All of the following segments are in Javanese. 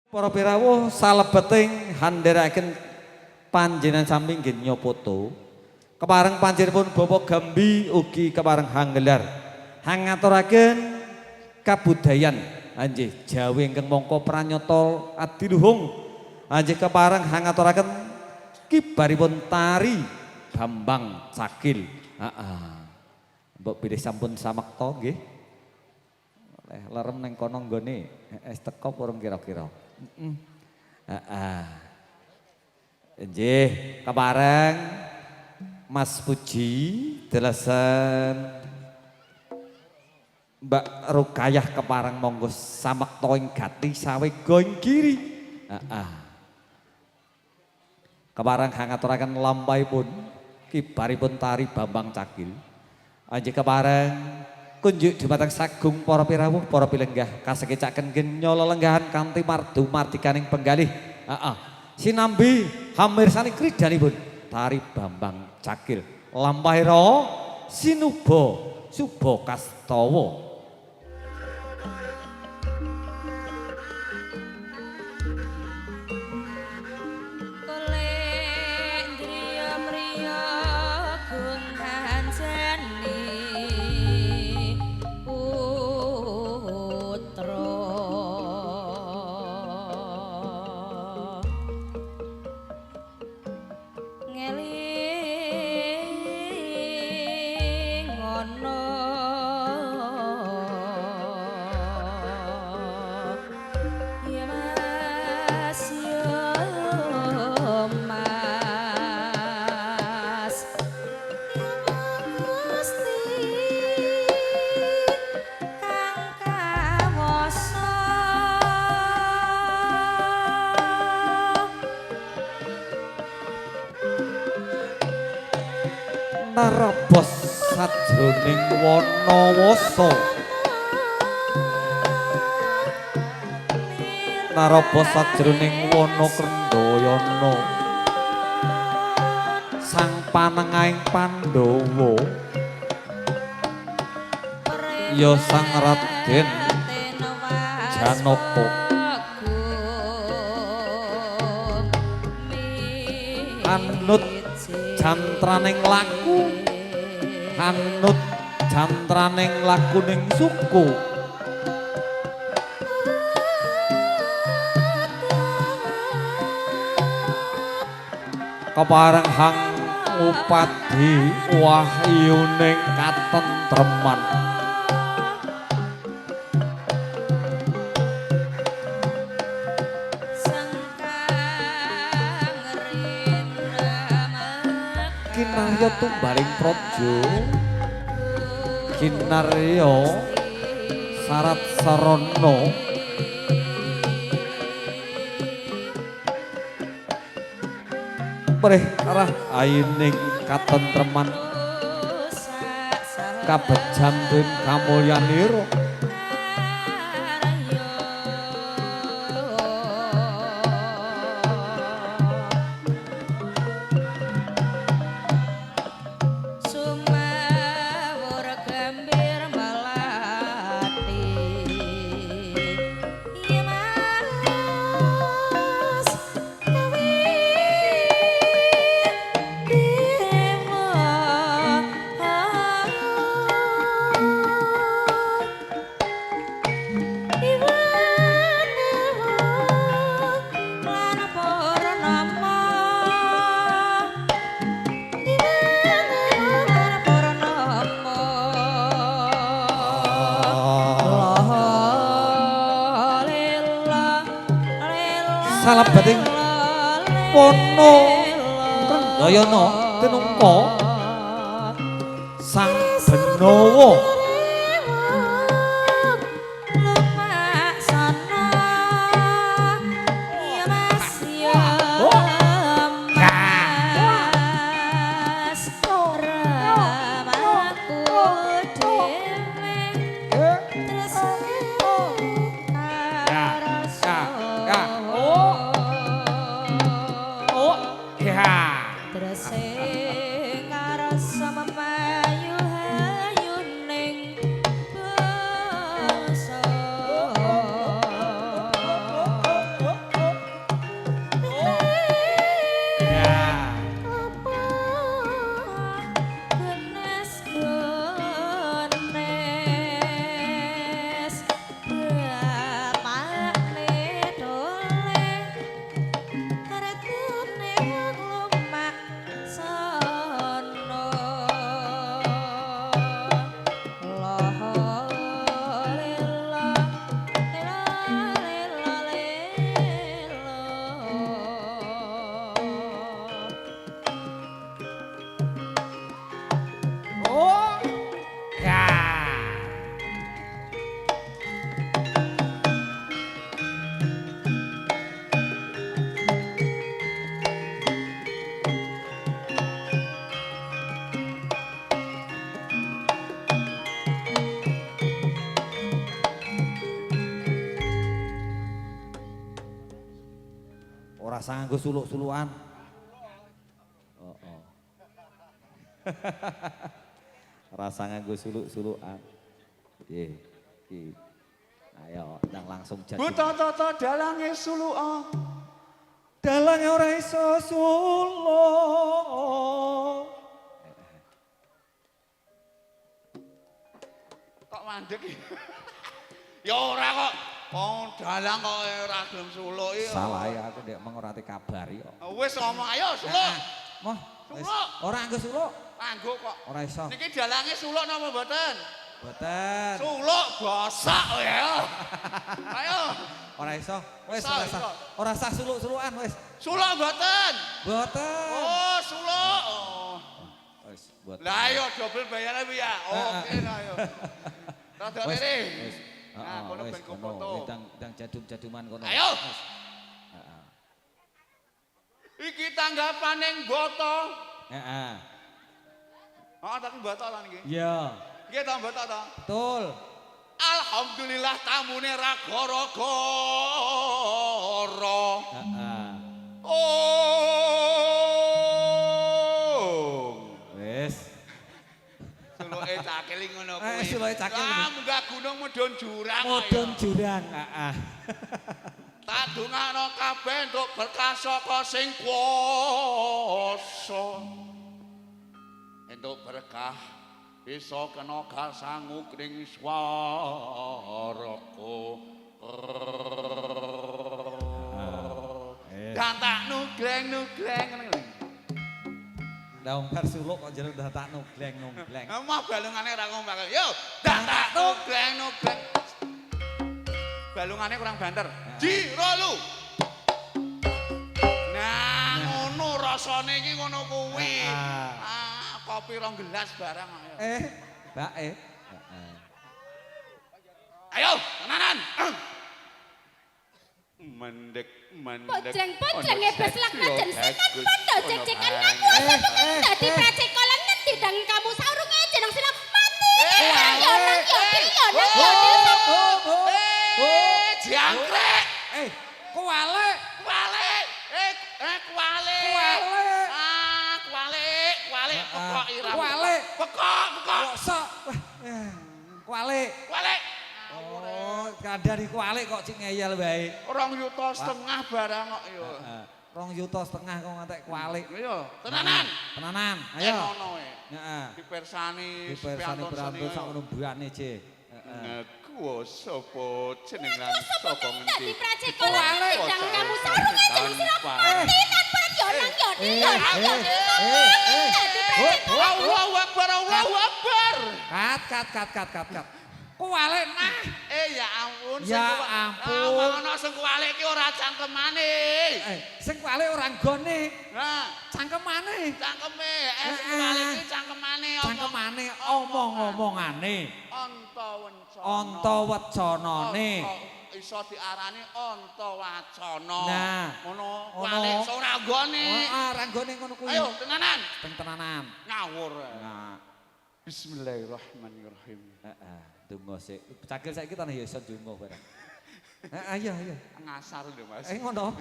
Para pirawuh salebeting handheraken panjenengan sami nggih nyopoto. Kepareng panjenenganipun Bapak Gambi ugi kepareng hanggelar. Hangaturaken kabudayan anjih Jawi ingkang mangka pranyata adiluhung. Anjih kepareng hangaturaken kibaripun tari Bambang Cakil. Heeh. Mbok bilih sampun samakta nggih. Lerem neng kono nggone es teko urung kira-kira. Nggih, kepareng Mas Puji delasan Mbak Rukayah kepareng monggo samakta ing gati sawe going kiri. Kepareng hangaturaken lampahipun kibaripun tari Bambang Cakil. Anjih kepareng kunjuk dumateng sagung para pirawuh para pilenggah kasekecaken genya lelenggahan kanthi mardu mardikaning penggalih. Sinambi hamirsani kridanipun tari Bambang Cakil. Lampahira sinuba suba kastawa. Narabos sajroning Wanawasa. Narabos sajroning Wanakrendayana. Sang panengahing Pandhawa. Ya sang Raden Janaka. Anut jantraning laku, anut jantraning lakuning suku. Kepareng hang upadi wahyuning katentreman. Kinarya tumbaling praja, kinarya sarat sarana, prih arah ayining katentreman, kabejantun kamulyanira. Salebeting Wanakrendayana tinungka Sang Benawa. Drese ngarasa memayu hayuning Rasa nganggo suluk-sulukan. Oh. Rasa nganggo suluk-sulukan. Piye? Iki. Ayo, ndang langsung jadi. Buta-tata dalange suluka. Dalange ora iso suluk. Kok mandek iki? Ya ora kok. Oh, dalang kok ora gelem suluk iki. Salah ya aku ndek mengorati kabar yo. Wis ngomong ayo suluk. Moh, Suluk. ora nganggo suluk. Nganggo kok. Ora iso. Niki dalange suluk napa mboten? Boten. Suluk bosak ya. Ayo. Ora iso. Wis Iso, ora sah. iso. Ora sah suluk-sulukan wis. Suluk mboten. Boten. Oh, suluk. Oh. Wis, boten. Lah ayo double bayarnya piye ya? Oke lah ayo. Rada Wis, lere. wis. Nah, kono wis, ben kono. foto. Ndang jadum-jaduman kono. Ayo. Wis. Heeh. Iki tanggapaning boto. Heeh. Tapi boto lah niki. Iya. Nggih ta boto ta? Betul. Alhamdulillah tamune ra gara-gara. Heeh. Oh. Wis. Suluke cakil ngono kuwi. Suluke cakil ngono. Ah, munggah gunung mudhun jurang. Mudhun jurang. Heeh. Tak dongakno kabeh entuk berkah saka sing kuwasa. Entuk berkah bisa kena gasangu kring swaraku. Gantak nugleng-nugleng ngene. Lah wong bar suluk kok jero datak nugleng-nugleng. Emah balungane ra ngomong. Yo, gantak nugleng-nugleng. Balungane kurang banter. Jirolu. Nah, ngono rasane iki ngono kuwi. Ah, kopi rong gelas barang ayo. Mbak Ayo, tenanan. Mendek. Pojeng-pojeng ebes lakna jen sinan podo cecekan kamu dadi pracekolan ngendi dang kamu saurunge jeneng sila mati. Yo nang yo Jangkrik. kuwale. Kuwale. Kuwale. Kuwale. Pekok irah. Kuwale. Pekok. Kok sok. Kuwale. Kuwale. Oh, kandhani kuwale kok cik ngeyel wae. 2,5 juta barang kok yo. 2,5 juta kok ngantek kuwale. Iya, tenanan. Tenanan. Ayo. Ngono wae. Heeh. Dipersani Dipersani berantun sak ngono buane, Ce. Ngaku sapa jenengan sapa ngendi? dadi pracekolan ngendi dang kamu saurunge jeneng sila mati tanpa yo nang yo Allahu Akbar, Allahu Akbar. Kat. Kuwale nah. Ya ampun. Ya ampun. Ana sing kuwale iki ora cangkemane. Sing kuwale ora nggone. Nah, Cangkemane. cangkeme. Sing kuwale iki cangkemane. Cangkemane omong-omongane. Anta wacanane. Iso diarani anta wacana. Nah, ngono kuwale ora nggone. Ora nggone ngono kuwi. Ayo tenanan. Tenanan. Ngawur. Nah, Bismillahirrahmanirrahim. heeh. Donga sik. Cakil saiki tanah ya iso donga bareng. Ayo. Ngasar lho Mas. Ngono.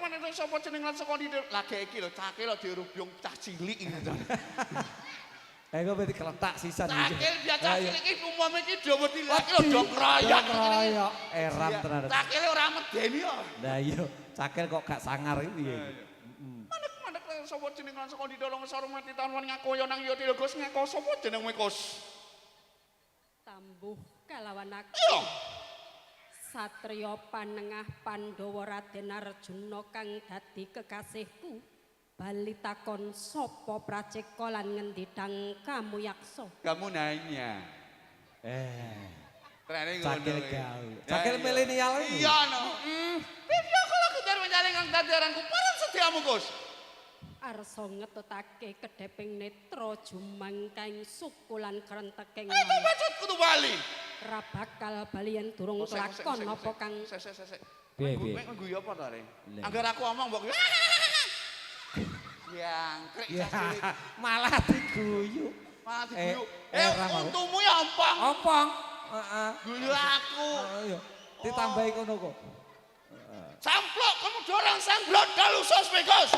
Mana sapa jenengan saka ndi lagi iki lho cakil lho dirubyung cah cilik gitu. Kok berarti keletak sisan iki. Cakil dia cakil iki umum iki dawa dilaki lho do kroyok. Kroyok eram tenan. Cakil ora medeni yo. Lah iya, cakil kok gak sangar iki piye? Manek sapa jenengan saka ndi dolong sarung mati taun ngakoyo nang yo Gus ngako sapa jenengmu Gus? tambuh kalawan aku Iya. Satriya panengah Pandhawa Raden Arjuna kang dadi kekasihku bali takon sapa praceka lan ngendi dang kamu yaksa. Kamu nanya. Trene ngono. Cakil gaul. Cakil milenial iki. Iya no. Piye kalau kejar menjaring kang dadaranku parang setiamu Gus. Arsa ngetutake kedheping netra jumangkaing sukulan krenteking. Aku maksud kudu bali. Ra bakal bali yen durung kelakon apa kang. Piye? Guyu apa to are? Angger aku omong mbok. Jangkrik Ya, malah diguyu. Malah diguyu. Untumu ya ompong. Ompong. Heeh. Guyu aku. Ayo. Ditambahi kono kok. Samplok kamu dorong sang blodol usus Gus.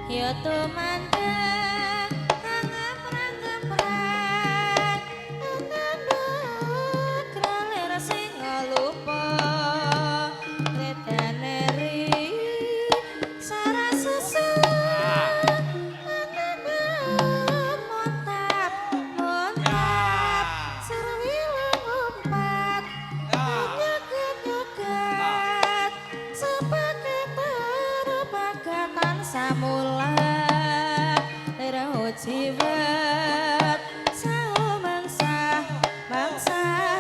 Ya tumandang anggap-anggap kralir sing lupa redane ri sarah susu montap serwila ngumpat nyoget-nyoget sebagai terpagatan samula jiwat sao mangsa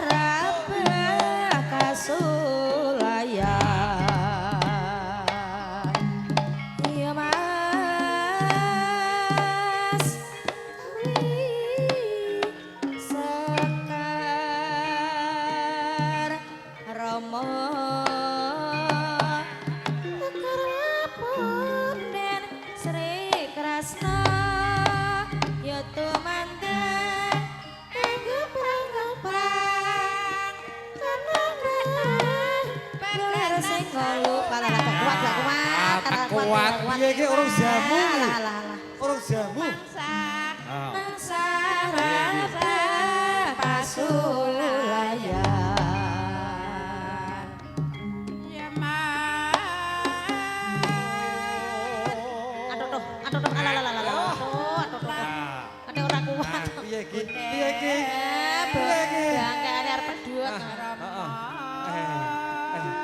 rabah kasulayan iya mas sekar romo Punden Sri Krasna ya tumandang anggap-anggap tenang sing lupa kuat piye iki urung jamu urung jamu mangsa rabah pasulayan ya mas aduh ada orang kuat piye iki piye iki bangkane arep pedhut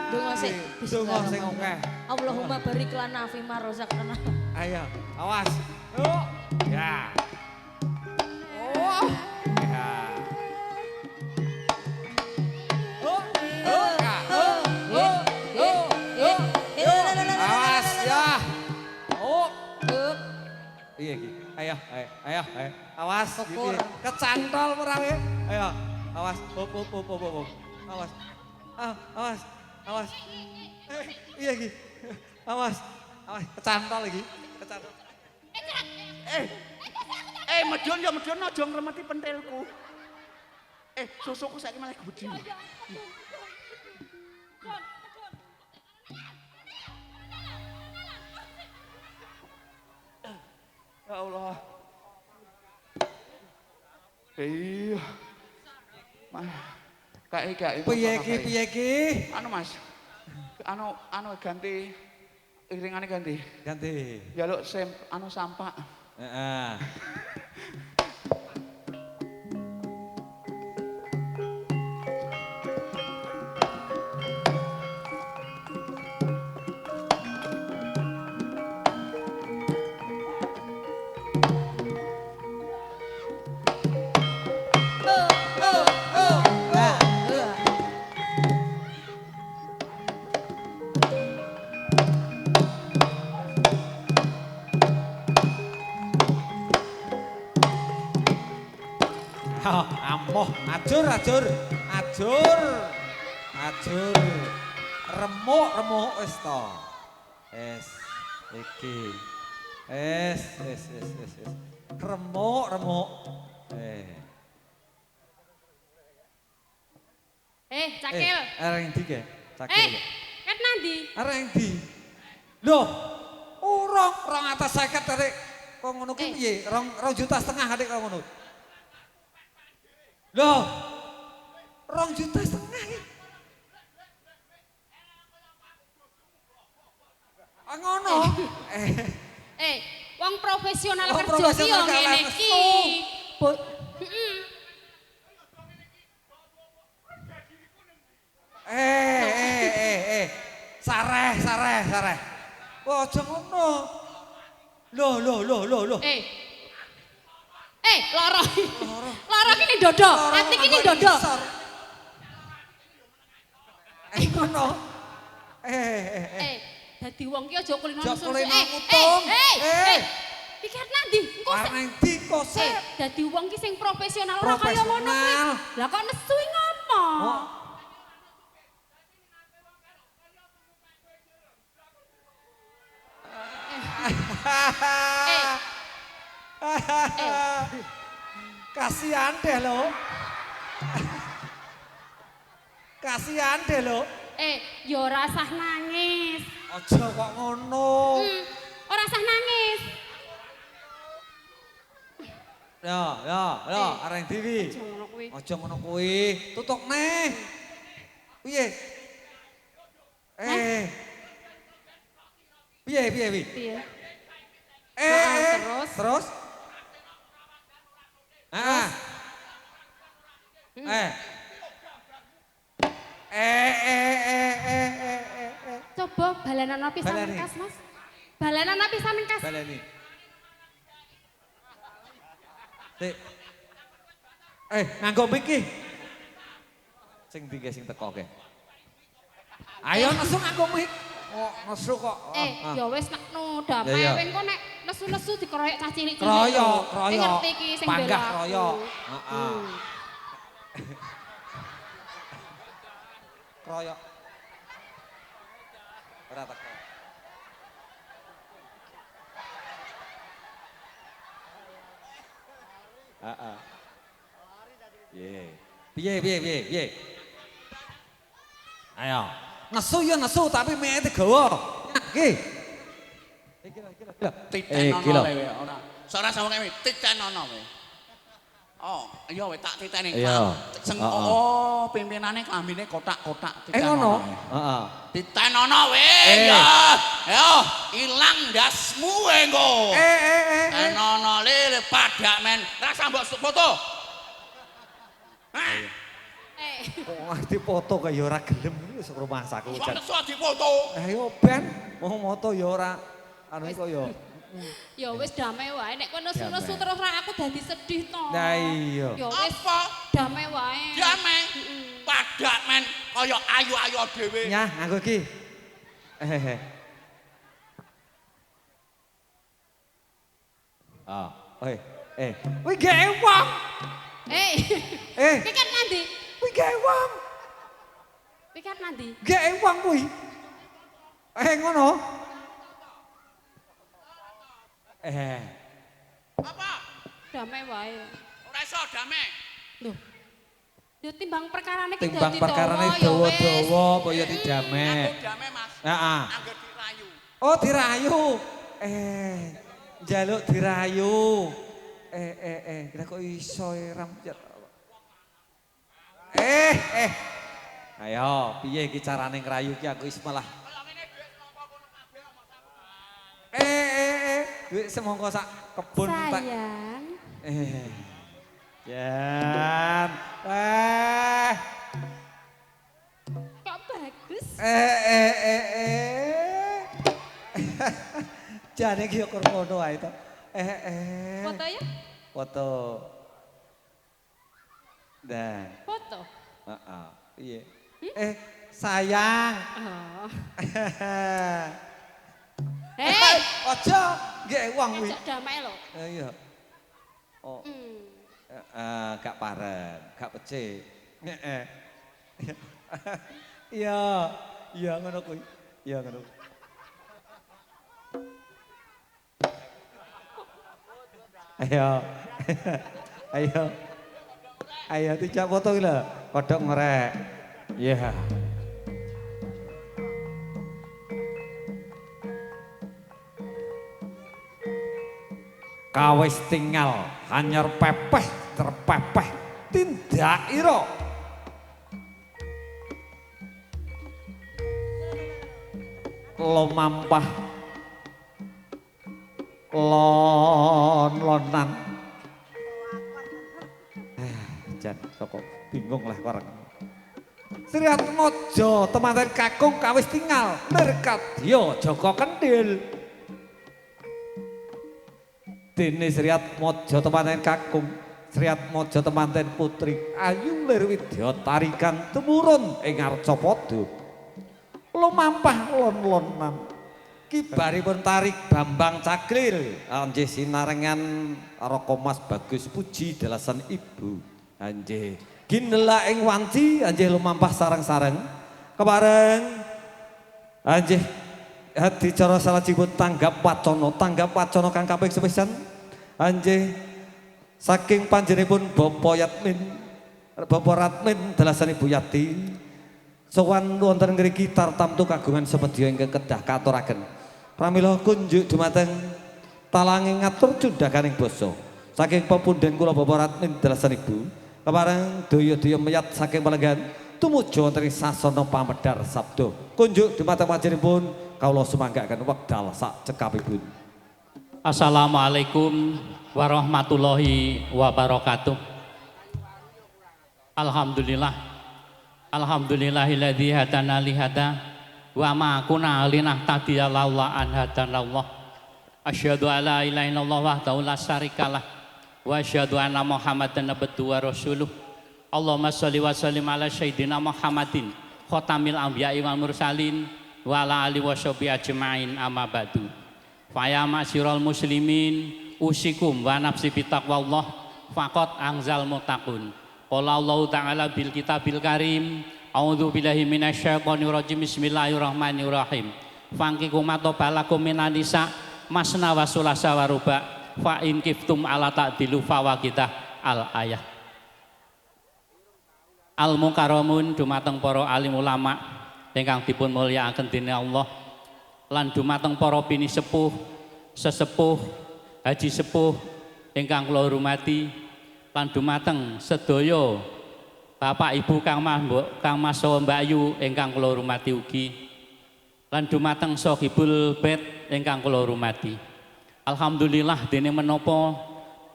donga sik donga sing akeh Allahumma barik lana fi ma razaqtana ayo awas yuk ya oh ya awas ya oh iya iki ayo awas iki kecantol ora we ayo awas hop awas awas iya iki awas kecantol iki kecantol Medun ya medun aja ngremeti pentilku. Susuku saiki malah gebedi. Ya Allah. Iya. Kayak piye iki anu Mas. Anu ganti iringane ganti. Jaluk sampah. Heeh. Amoh, ajur. Remuk wis to. Wis iki. Wis. Remuk. Cakil. Areng ndi ke? Cakil. Ket nandi? Areng ndi? Loh, urung 250 arek. Kok ngono ki piye? 2,5 juta arek kok ngono. Loh, 2,5 juta iki. Ngono. Wong profesional Wong kerja ki profesional yo ngene gak iki. Sareh. Oh, aja ngono. Loh. Loro. Loro ki ning dodo. Ati ki ning dodo. ngono. Eh. Dadi wong ki aja kulino Aja nesu. kulino ngutung. Pikir nandi? Engko sik. Warna ndi kok sik? Dadi wong ki sing profesional ora kaya ngono kuwi. Profesional. Lah kok nesu ngomong? Oh. Kasihan deh lo. Kasihan deh lo. Ya ora usah nangis. Aja kok ngono. Ora usah nangis. Ya, areng Dewi. Aja ngono kuwi. Aja ngono kuwi. Tutukne. Piye? Piye? Piye? Terus? Coba balanan api Balani. samen kas, Mas. Balanan api samen kas. Baleni. Sik. Nganggo mic ki. Sing ndi sing teko ke. Ayo nesu nganggo mic. Oh, nesu kok. Ya wis nek no damai Ya, ya. kowe engko nek nesu-nesu dikeroyok cah cilik-cilik. Kroyok. Ngerti iki sing bela. Panggah aku. kroyok. Heeh. Kroyok. Ora teko. Heeh. Piye. Ayo. Nesu ya nesu tapi mete gawa. Iki. Iki lho. Titenono Iki lho. kowe ora. Ora sama kowe titenono kowe. Oh, iya wis tak titeni. Iya. Pimpinane klambine kotak-kotak Ngono. titenono. Heeh. Titenono weh ya. Yo, ilang ndasmu engko. Tenono lele padak men. Rasa mbok foto. Kok ngerti foto kaya ora gelem wis rumah saku Wong jan. nesu difoto. Ayo ben, mau moto ya ora anu kaya. Ya wis damai wae nek kowe nesu-nesu Damai. terus ra aku dadi sedih to. Lah iya. Ya wis Apa? damai wae. Damai. Padak men kaya ayu-ayu dhewe. Nyah, nganggo iki. Kuwi gawe wong. Pikat nandi? Kuwi gawe wong. Pikat nandi? Gawe wong kuwi. Ngono. Apa? Damai wae. Ora iso damai. Loh. Yo timbang perkarane ki Timbang dadi perkarane dawa, ya wis. dawa-dawa apa ya didame. Aku damai Mas. Heeh. Angger dirayu. Oh, dirayu. Njaluk dirayu. Kira kok iso ram. Ayo, piye iki carane ngrayu ki aku wis malah. Kaya ngene dhuwit semangka kono kabeh omong sapa. Duit semongko sak kebun tak. Sayang. Jan. Kok bagus? Jane iki yo ngono ae to. Foto ya? Foto. Dah. Foto. Heeh. Piye? Sayang. Oh. Hei, aja nggih wong kuwi. Ngajak damai lho. Iya. Oh. Gak pareng, gak becik. Iya ngono kuwi. Iya ngono. Ayo dijak foto iki lho, kodhok ngorek. Iya. Kawis tinggal hanyar pepeh terpepeh tindak ira. Lomampah lonan. Jan kok bingung lah koreng. Sri Atmaja temanten kakung kawis tinggal Merkadya Jaka Kendhil. Dene Sri Atmaja temanten kakung Sri Atmaja temanten putri Ayu Lir Widyatari kang tumurun ing Arcapada. lumampah lon-lonan. Kibaripun tarik Bambang Caklir anjih sinarengan Raka Mas Bagus Puji dalasan ibu anjih ginela ing wanci anjih lumampah sareng-sareng kebareng anjih adicara salajengipun tanggap wacana kang kaping sepisan anjih saking panjenenganipun Bapak Ratmin dalasan Ibu Yati sowan wonten ngriki tartamtu kagungan sepedya ingkang kedah katuraken. Pramila kunjuk dumateng talanging ngatur cundhakaning basa. Saking pepundhen kula Bapak Ratmin dalasan Ibu, kepareng daya-daya meyat saking pelenggan tumuju wonten ing sasana pamedhar sabda. Kunjuk dumateng panjenenganipun kawula sumanggaken wekdal sak cekapipun. Assalamualaikum warahmatullahi wabarakatuh. Alhamdulillahilladzi hadana li hada wa ma kunna linahtadiya laula an hadanallah. Asyhadu alla ilaha illallah wahdahu la syarikalah wa asyhadu anna Muhammadan abduhu wa rasuluh. Allahumma shalli wa sallim ala sayyidina Muhammadin khatamil anbiya'i wal mursalin wa ala alihi washabihi ajmain amma ba'du. Fa ya ma'syiral muslimin usikum wa nafsi bitaqwallah faqad anzal muttaqun. Qala Allah Ta'ala bil kitabil karim a'udzu billahi minasyaitonir rajim bismillahirrahmanirrahim fankikum matobalakum minan nisa masna wa sulasa wa ruba fa in kiftum ala ta'dilu fawaqita al ayah. Al mukarramun dumateng para alim ulama ingkang dipun mulyakaken dening Allah lan dumateng para bini sepuh sesepuh haji sepuh ingkang kula hormati lan dumateng sedaya Bapak Ibu Kang Mas saha Mbak Ayu ingkang kula hormati ugi lan dumateng Sohibul Bait ingkang kula hormati. Alhamdulillah dene menapa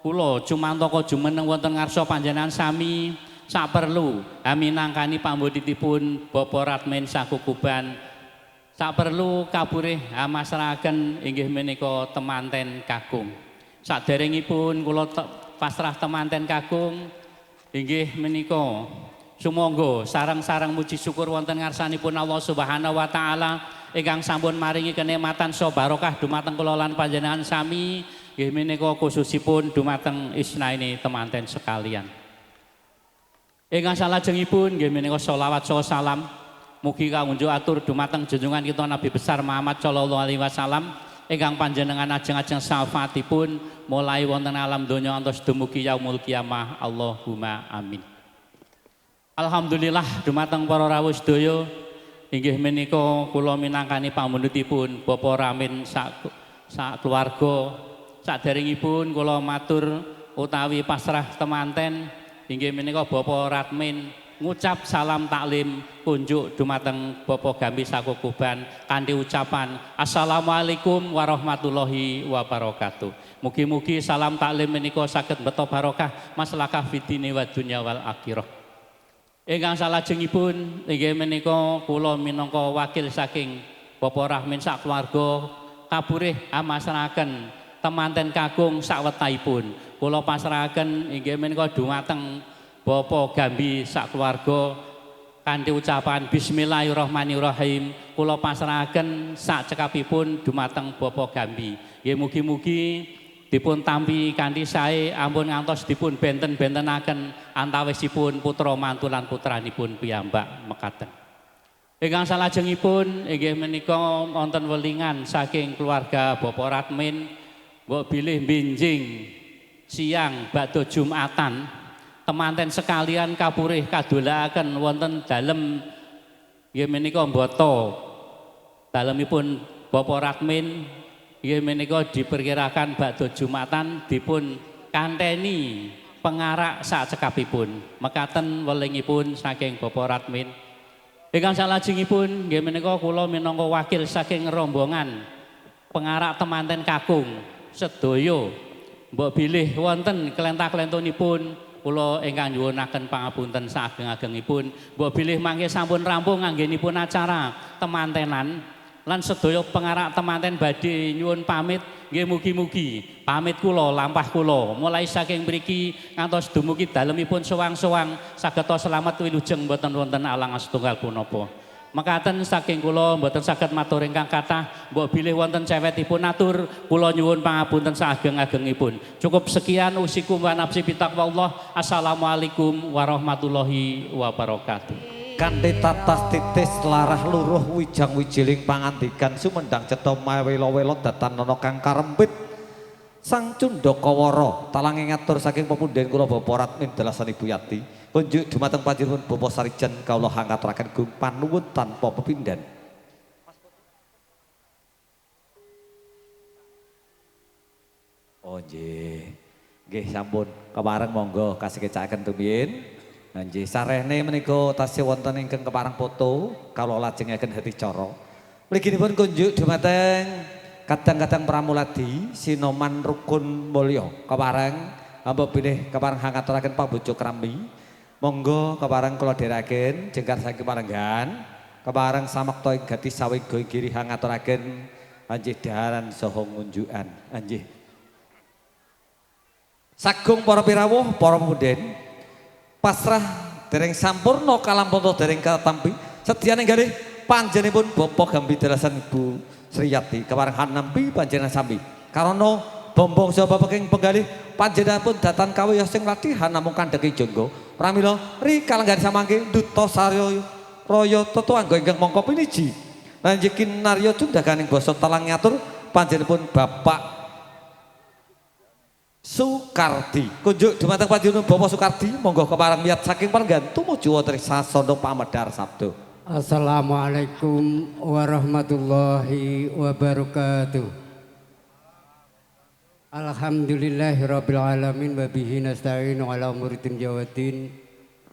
kula cumantaka jumeneng wonten ngarsa panjenengan sami saperlu minangkani pambudhitipun Bapak Ratmin Sakukuban saperlu kaburih masrahaken inggih menika temanten kakung. Saderengipun kula pasrah temanten kakung inggih menika sumangga sareng-sareng muji syukur wonten ngarsanipun Allah Subhanahu wa taala ingkang sampun maringi kenikmatan saha barokah dumateng kula lan panjenengan sami nggih menika khususipun dumateng isnaine temanten sekalian. Ingkang salajengipun nggih menika selawat saha salam mugi kawunjuk atur dumateng junjungan kita Nabi besar Muhammad sallallahu alaihi wasallam ingkang panjenengan ajeng-ajeng syafaatipun mulai wonten alam donya ngantos dumugi yaumul kiamah. Allahumma amin. Alhamdulillah dumateng para rawuh sedaya inggih menika kula minangkani pamundhutipun Bapak Ramin sak keluarga saderengipun kula matur utawi pasrah temanten inggih menika Bapak Ratmin ngucap salam taklim kunjuk dumateng Bapak Gambi Sakukuban kanthi ucapan Assalamualaikum warahmatullahi wabarakatuh. Mugi-mugi salam taklim menika saged mbeta barokah maslahah fidini wa dunya wal akhirah. Ingkang salajengipun inggih menika kula minangka wakil saking Bapak Rahmin sak keluarga kaburih amasrahaken temanten kakung sawetahipun. Kula pasrahaken inggih menika dumateng Bapak Gambi sak keluarga kanthi ucapan bismillahirrahmanirrahim kula pasrahaken sak cekapipun dumateng Bapak Gambi. Nggih mugi-mugi dipun tampi kanthi sae ampun ngantos dipun benten-bentenaken antawisipun putra mantu lan putranipun piyambak mekaten. Ingkang salajengipun inggih menika wonten welingan saking keluarga Bapak Ratmin mbok bilih binjing siang badhe Jumatan temanten sekalian kapurih kadolaaken wonten dalem nggih menika mbata dalemipun Bapak Ratmin nggih menika diperkirakan badhe Jumatan dipun kanteni pengarak sak cekapipun mekaten welingipun saking Bapak Ratmin. Ingkang salajengipun nggih menika kula minangka wakil saking rombongan pengarak temanten kakung sedaya mbok bilih wonten kelentah-kelentunipun kula ingkang nyuwunaken pangapunten saageng-agengipun mbok bilih mangke sampun rampung anggenipun acara temantenan lan sedaya pengarak temanten badhe nyuwun pamit nggih mugi-mugi pamit kula lampah kula mulai saking mriki ngantos dumugi dalemipun sowang-sowang saged selamat wilujeng boten wonten alang setunggal punapa. Mekaten saking kula mboten saged matur ingkang kathah, mbok bilih wonten cewetipun atur, kula nyuwun pangapunten saageng-agengipun. Cukup sekian usikum wa nafsi bitaqwallah. Assalamualaikum warahmatullahi wabarakatuh. Kanthi tatas titis larah luruh wijang wijiling pangandikan sumendang cetha mawelo-welo datanana kang karempit. Sang Cundakawara talangi ngatur saking pepundhen kula Bapak Ratmin dalasan Ibu Yati. Kunjuk dumateng panjenengan Bapak Sarijan kawula hangaturaken gung panuwun tanpa pepindhan. Oh nggih. Nggih sampun kepareng monggo kasih kecaken tumiyin. Nggih sarehne menika tasih wonten ingkang kepareng foto kawula lajengaken hati cara. Mliginipun kunjuk dumateng kadang-kadang pramuladi Sinoman Rukun Mulya kepareng ampun bilih kepareng hangaturaken pambojo krambi. Monggo kepareng kula dherekaken jengkar saking parenggan kepareng samakta ing gati sawega giri hangaturaken anjih daharan saha ngunjukan anjih. Sagung para pirawuh, para pemudhen pasrah dereng sampurna kalampun dereng katampi sedyane nggih panjenenganipun Bapak Gambi dalasan Ibu Sriyati kepareng hanampi panjenengan sami karana bombong saha bapak ing penggalih panjenenganipun datan kawiyos sing latihan namung kandheki jangga pramila ri kalenggan samangke duta sarya raya tata anggo ingkang mangka piniji lan nggih narya tundhakaning basa talang ngatur panjenenganipun Bapak Sukardi. Kunjuk dumateng panjenengan Bapak Sukardi monggo kepareng miyat saking panenggan tumuju wonten sasana pamedhar sabda. Assalamualaikum warahmatullahi wabarakatuh. Alhamdulillahirabbil alamin wa bihi nasta'inu ala umuri dunya waddin.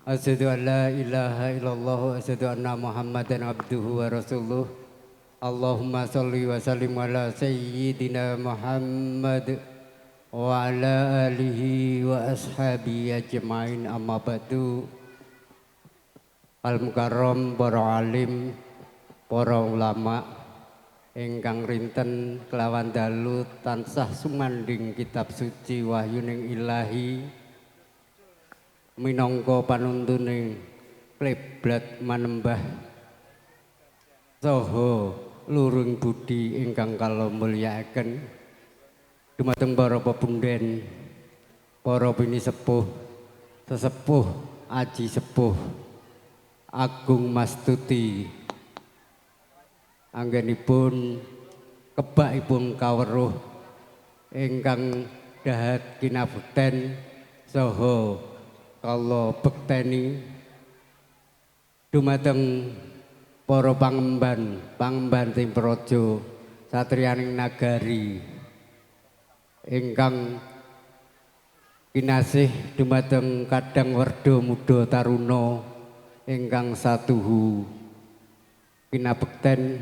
Asyhadu an la ilaha illallah wa asyhadu anna Muhammadan abduhu wa rasuluh. Allahumma shalli wa sallim ala sayyidina Muhammad wa ala alihi wa ashabihi ajmain amma ba'du. Al-Mukarram, para alim, para ulama ingkang rinten kelawan dalu tansah sumanding kitab suci wahyuning ilahi minangka panuntuning kleblat manembah saha luring budi ingkang kala mulyakaken dumateng para pepundhen, para bini sepuh, sesepuh, aji sepuh Agung Mastuti anggenipun kebakipun kaweruh ingkang dahat kinabekten saha kala bekteni dumateng para pangemban ting praja satriyaning nagari ingkang kinasih dumateng Kadang Werda Muda Taruna ingkang satuhu kinabekten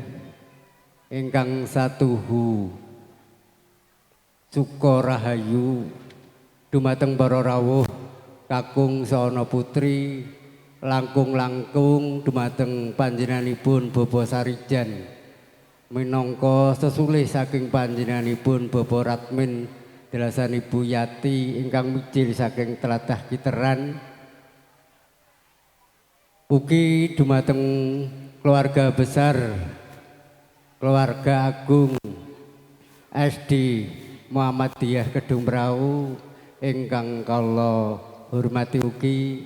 ingkang satuhu suka rahayu dumateng para rawuh kakung saha putri langkung-langkung dumateng panjenenganipun Bapak Sarijan minangka sesulih saking panjenenganipun Bapak Ratmin dalasan Ibu Yati ingkang mijil saking tlatah Kiteran. Ugi dumateng keluarga besar, keluarga agung SD Muhammadiyah Kedung Prau ingkang kala hormati ugi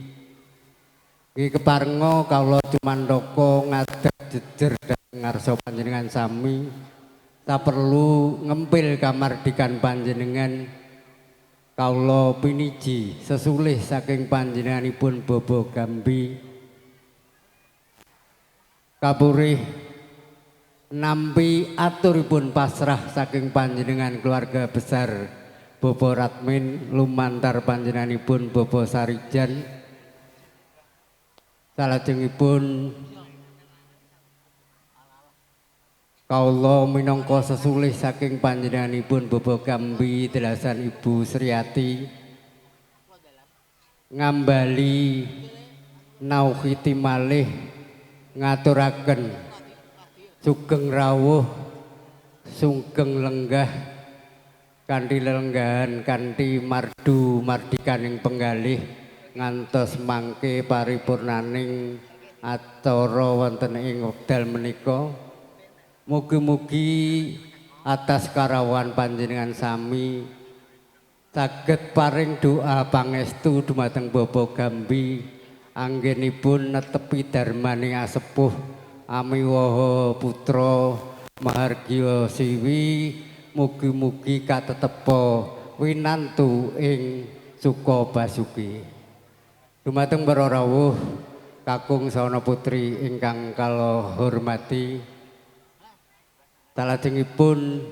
keparenga kala cumandaka ngadeg jejer dhateng ngarsa panjenengan sami saperlu ngempil kamardikan panjenengan kala piniji sesulih saking panjenenganipun Bapak Gambi kapurih nampi aturipun pasrah saking panjenengan keluarga besar Bapak Ratmin lumantar panjenenganipun Bapak Sarijan salajengipun kaula minangka sesulih saking panjenenganipun Bapak Gambi dalasan Ibu Sriyati ngambali nauhiti malih ngaturaken sugeng rawuh sugeng lenggah kanthi lelenggahan kanthi mardu mardikaning penggalih ngantos mangke paripurnaning acara wonten ing wekdal menika. Mugi-mugi atas karawan panjenengan sami saged paring doa pangestu dumateng Bapak Gambi anggenipun netepi darmaning asepuh amiwaha putra Mahargya Siwi. Mugi-mugi katetepa winantu ing suka basuki. Dumateng para rawuh kakung sawana putri ingkang kala hormati, salajengipun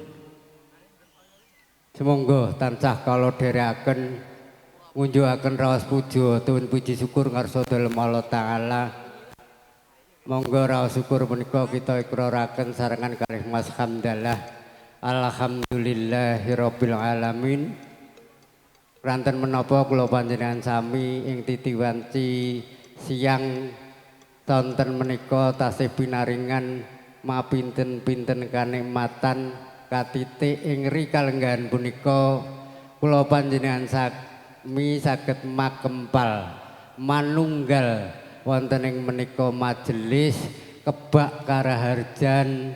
semonggo tansah kala dherekaken ngunjukaken raos puja tuwin puji syukur ngarsa dalem Allah Taala. Monggo raos syukur menika kita ikraraken sarengan kalih Mas Hamdalah. Alhamdulillahirabbil alamin. Ranten menapa kula panjenengan sami ing titiwanci siang sonten menika tasih pinaringan mapinten-pinten kanikmatan katitik ing rikalenggahan punika kula panjenengan sami saged makempal manunggal wonten ing menika majelis kebak karaharjan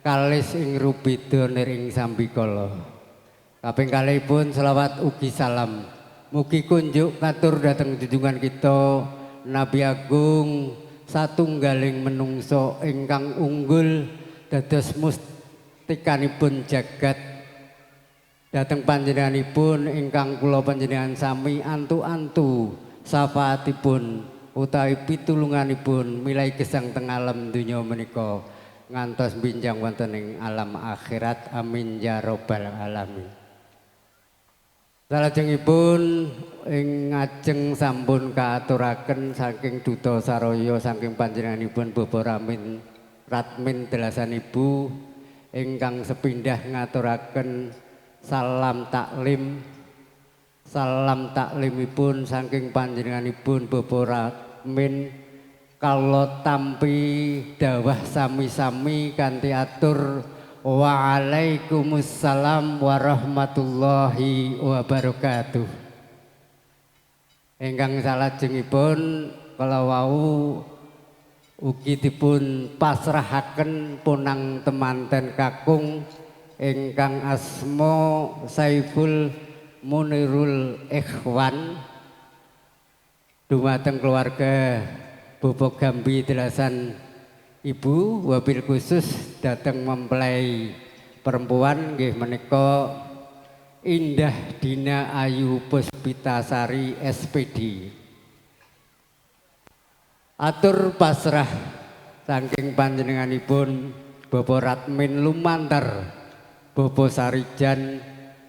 kalis ing rubeda ing sambikala. Kaping kalihipun selawat ugi salam mugi kunjuk katur dhateng junjungan kita Nabi Agung satunggaling menungso ingkang unggul dados mustikanipun jagat. Dhateng panjenenganipun ingkang kula panjenengan sami antu-antu syafaatipun utawi pitulunganipun milai gesang teng alam donya menika ngantos binjang wonten ing alam akhirat. Amin ya rabbal alamin. Salajengipun ing ngajeng sampun kaaturaken saking duta saraya saking panjenenganipun Bapak Ratmin Delasan Ibu ingkang sepindah ngaturaken salam taklim. Salam taklimipun saking panjenenganipun Bapak Ratmin kalau tampi dawah sami-sami kanthi atur waalaikumsalam warahmatullahi wabarakatuh. Ingkang salajengipun kala wau ugi dipun pasrahaken punang temanten kakung ingkang asma Saiful Munirul Ikhwan dumateng keluarga Bapak Gambi Delasan Ibu, wabil khusus datang mempelai perempuan nggih menika Indah Dina Ayu Puspitasari SPD. Atur pasrah saking panjenenganipun Bapak Ratmin lumantar Bapak Sarijan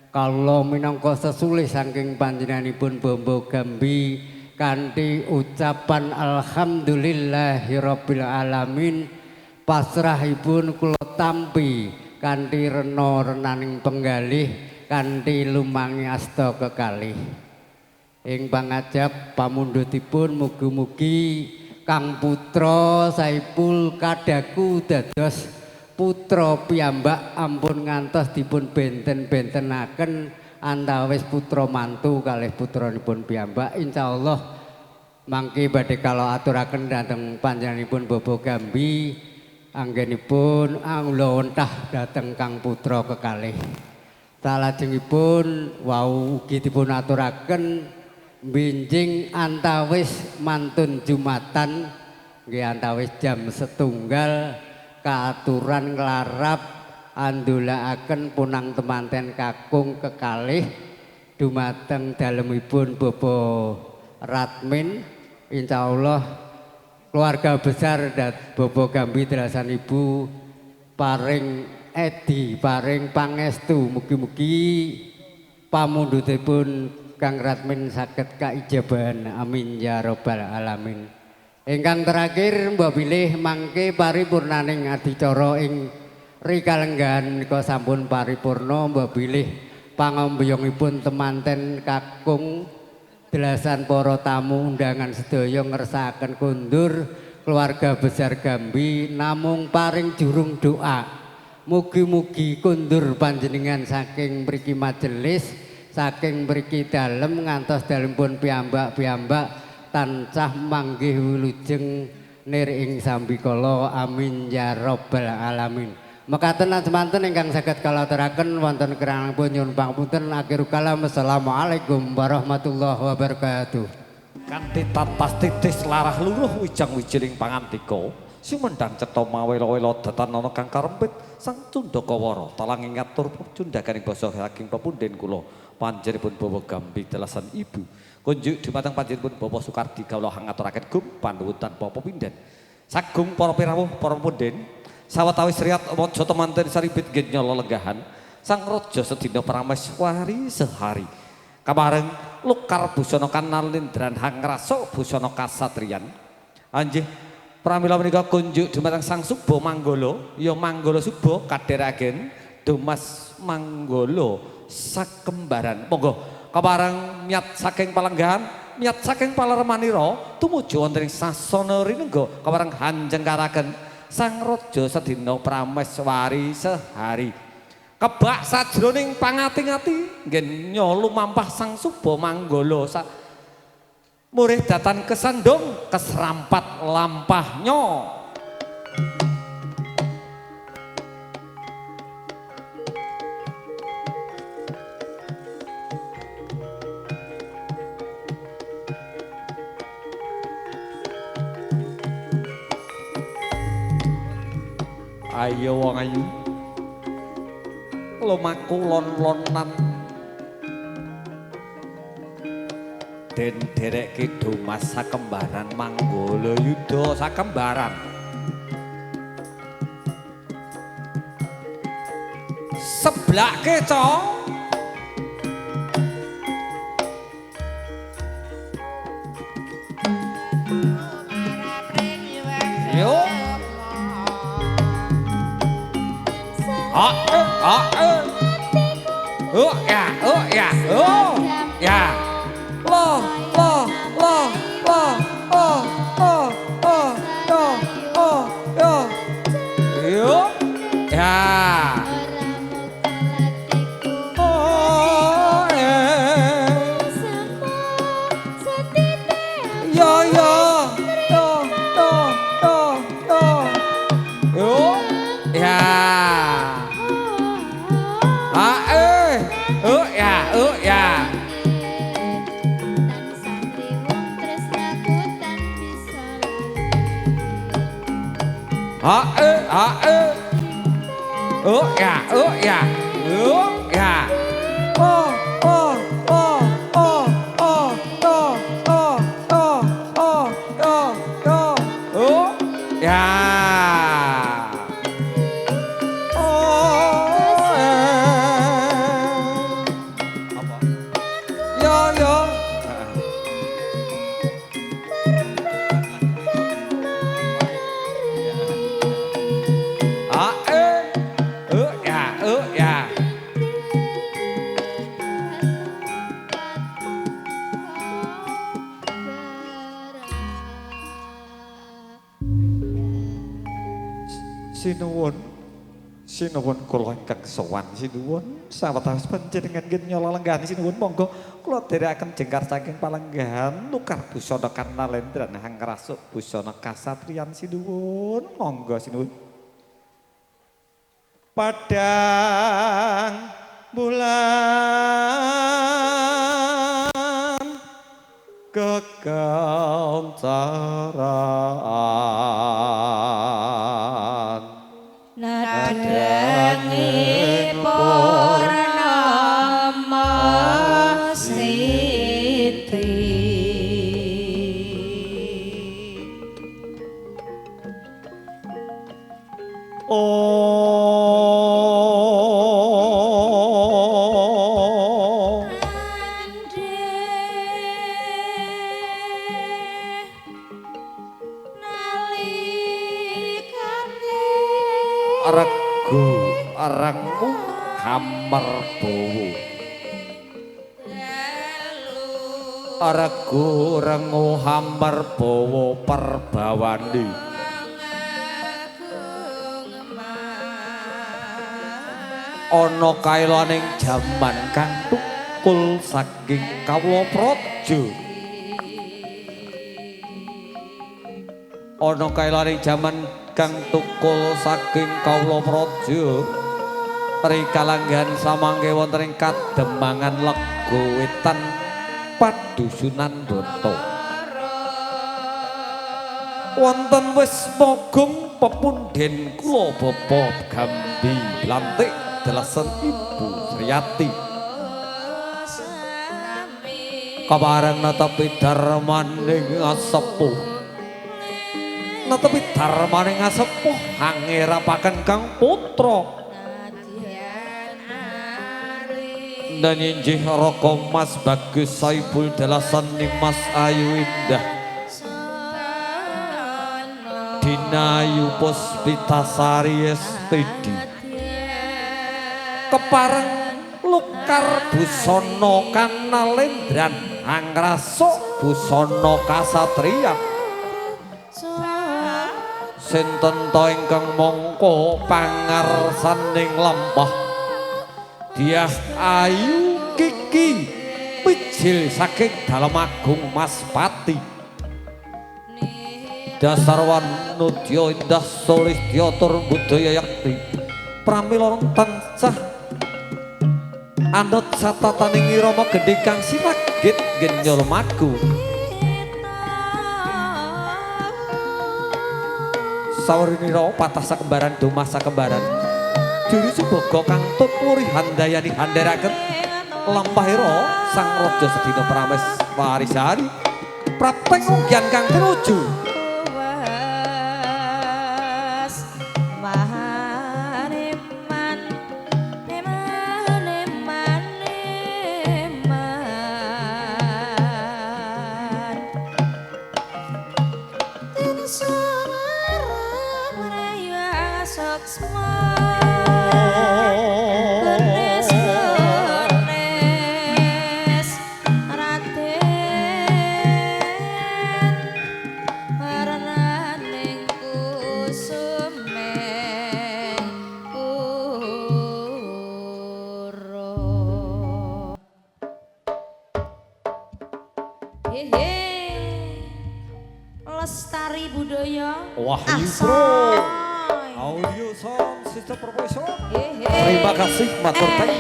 kala minangka sesulih saking panjenenganipun Bapak Gambi kanthi ucapan alhamdulillahirabbil alamin pasrahipun kula tampi kanthi rena-renaning penggalih kanthi lumangi asta kekalih ing pangajap pamundhutipun mugi-mugi Kang Putra Saipul Kadaku dados putra piyambak ampun ngantos dipun benten-bentenaken antawis putra mantu kalih putranipun piyambak. Insyaallah mangke badhe kala aturaken dhateng panjenenganipun Bapak Gambi anggenipun angula wentah dhateng Kang Putra kekalih. Salajengipun wau ugi dipun aturaken benjing antawis mantun Jumatan nggih antawis jam 1 kaaturan nglarap andulaaken punang temanten kakung kekalih dumateng dalemipun Bapak Ratmin. Insyaallah keluarga besar Bapak Gambi Delasan Ibu paring edi paring pangestu mugi-mugi pamundhutipun Kang Ratmin saged kaijabahan. Amin ya rabbal alamin. Ingkang terakhir mbok bilih mangke paripurnaning adicara ing rikalenggahan menika sampun paripurna mbok bilih pangombyongipun temanten kakung Delasan para tamu undangan sedaya ngersakaken kondur keluarga besar Gambi namung paring jurung doa mugi-mugi kondur panjenengan saking mriki majelis saking mriki dalem ngantos dalempun piyambak-piyambak tansah manggih wilujeng nir ing sambikala amin ya rabbal alamin. Mekaten lan semanten ingkang saged kalaturaken wonten keranipun nyuwun pangapunten akhir kalam. Assalamualaikum warahmatullahi wabarakatuh. Kanthi tatas titis larah luruh wijang-wijining pangantika sumendang cetha mawela-wela datanana kang karempit sang Cundakawara talang ngatur pecundhaganing basa saking pepunden kula panjenenganipun bawa gambi dalasan ibu kunjuk dumateng panjenenganipun Bapak Sukardi kawula ngaturaken gum panuwun tanpa pepindhan sagung para pirawuh para pepunden sawetawis riyat waja temanten saribit nggih nyala lenggahan sang raja sedina prameswari sehari kabareng lukar busana kanalindran hangrasa busana kasatriyan anjih pramila menika kunjuk dumateng sang Suba Manggala ya Manggala Suba kadheraken Dumas Manggala sakembaran monggo kabareng miyat saking palenggahan miyat saking palaremanira tumuju wonten ing sasana rinengga kabareng hanjengkaraken sang raja sedina prameswari sehari kebak sajroning pangati-ati nggih lumampah sang Suba Manggala murih datan kesandung keserampat lampahnya ayo wong ayu lumaku lon-lonan den derek Dumas sakembaran Manggala Yuda sakembaran seblak keco yo ya sinuwun kula ingkang sowan sinuwun sawetawis panjenengan nggih nyala lenggahan sinuwun monggo kula dherekaken jengkar saking palenggahan nukar busana kanalendran hangrasuk busana kasatriyan sinuwun monggo sinuwun padang bulan kekancaraan nadangi purnama siti regu hammer bowo regu rengu hammer bowo perbawandi ana kailaning jaman kang tukul saking kawula praja ana kaelaning jaman kang tukul saking kawula praja rikalanggan samangke wonten ing kademangan Lego Wetan Padusunan Doto wonten wis mogong pepunden kula bapa Gambi lantik dalasan Ibu Sriyati kabareng netepi darmaning asepuh netepi darmaning asepuh angerapaken kang putra dan injih Raka Mas Bagus Saibul dalasan Nimas Ayu Indah Dinayu Puspitasari SPD kepareng Lukar Busana Kanalendran Angrasok Busana Kasatriyan sinten ta ingkang mangka pangarsaning lampah Diah Ayu Kiki Pijil saking Dalem Agung Mas Pati Dasarwan Nudya Indah Solistya tur budaya yakti pramila tansah anut satataning irama gedhe kang sinagit genyul magu sawerina patah sakembaran domah sakembaran diri suboga kang tut muri handayani handharaken lampahira sang raja sedina prames warisari prapteng unggian kang tinuju Lestari budaya Wahyu Bro audio sound system profesor terima kasih matur teh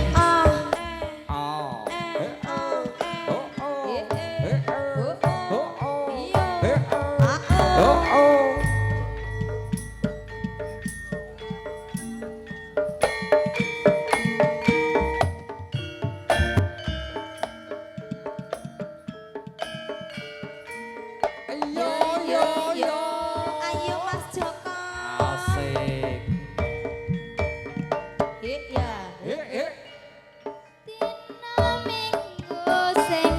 ayo Mas Joko asik ya Dina minggu sing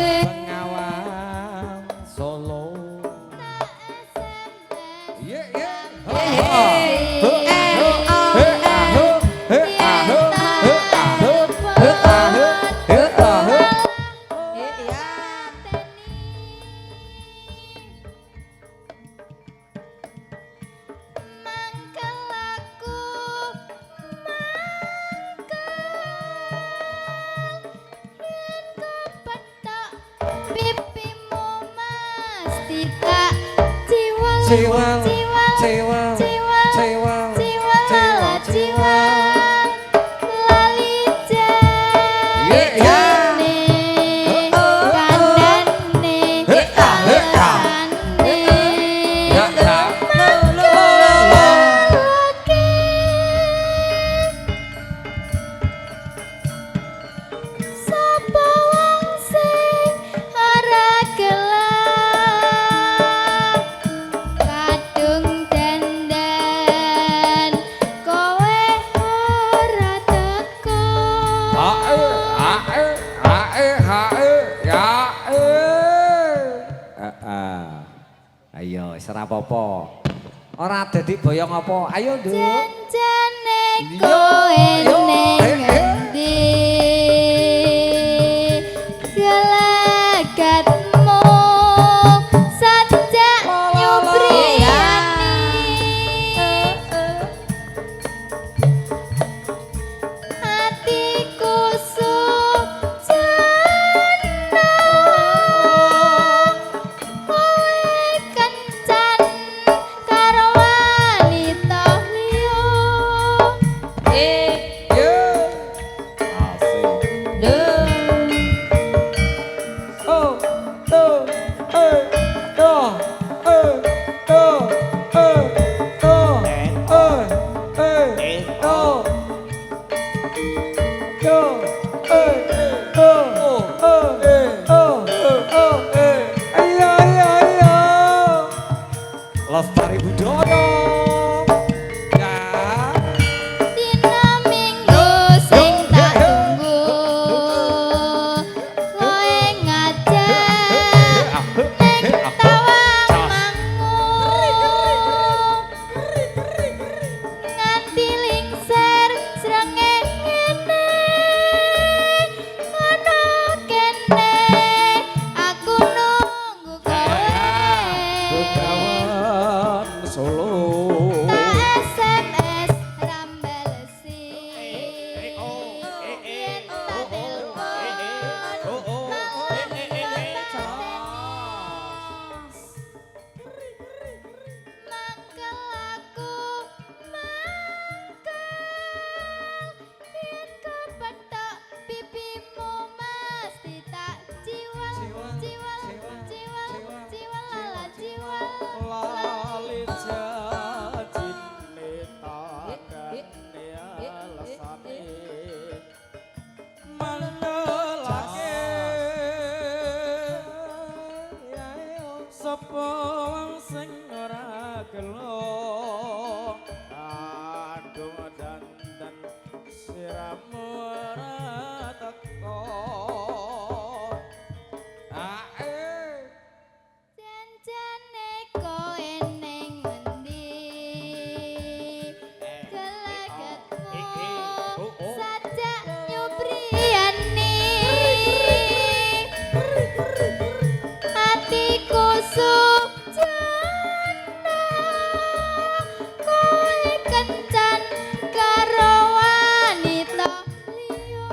Bengawan Solo pipimu mesti tak ciwang Ciwang, ciwang ciwang, ciwang ciwang, ciwang ciwang lali Yeah, yeah. kandane kandane Ya, ya. sapa wong sing ora gelem kadung dan wis ora apa-apa. Ora dadi boyong apa? Ayo, Nduk. Janjane Yo, kowe yo, ning endi gelagatmu sajak nyubriyani hatiku sujana kowe kencan karo wanita liya Lestari budaya. Ya. Dina minggu sing tak tunggu kowe ngajak ning tawamangu nganti lingser srengenge ana kene aku nunggu kowe Begawan Solo. SMS rambalesi yen tak telepon mangkel aku mangkel yen kepethuk pipimu mesti tak jiwal jiwal jiwal jiwal lala jiwal Lali jajine takane alasane mandelake sapa wong sing ora gelo kandung dandan siramu ora teko janjane kowe ning endi gelagatmu sajak nyubriyani hatiku sujana kowe kencan karo wanita liya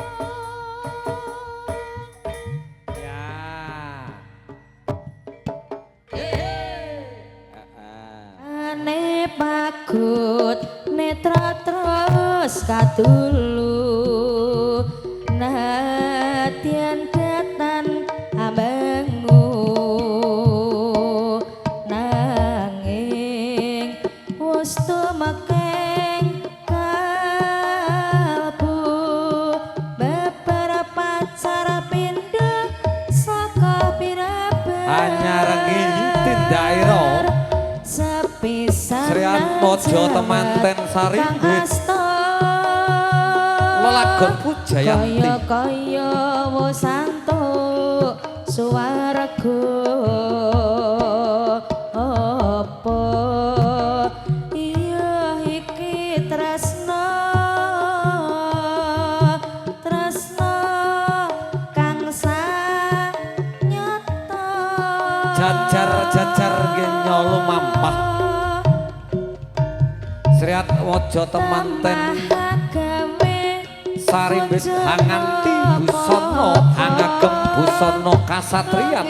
Ya. Ane pagut netra terus katulu nadyan datan ambangmu nanging wis tumekeng kalbu beberapa cara pindah saka piraban Anyar ngintin daerah sepisan Srian Mojo Temanten Sarimbit Lelagon Pujayanti kaya wosanto suwarga apa iya iki tresno tresno kang sanyata Jajar-jajar nggih nyolu mampah Sriat Mojo Temanten Sarimbit Hanganti Busono Angagem Busono Kasatriyan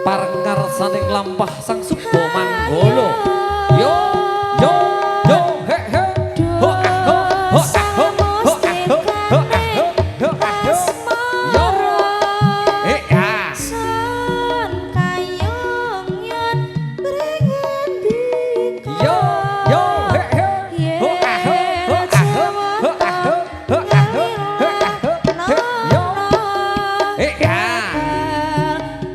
Parngarsaning lampah Sang Subo Manggolo Yo yo yo he he ho ho ho ho ho ho ho ho ho yo ya yo yo he he ho ho ho ho ho ho yo ya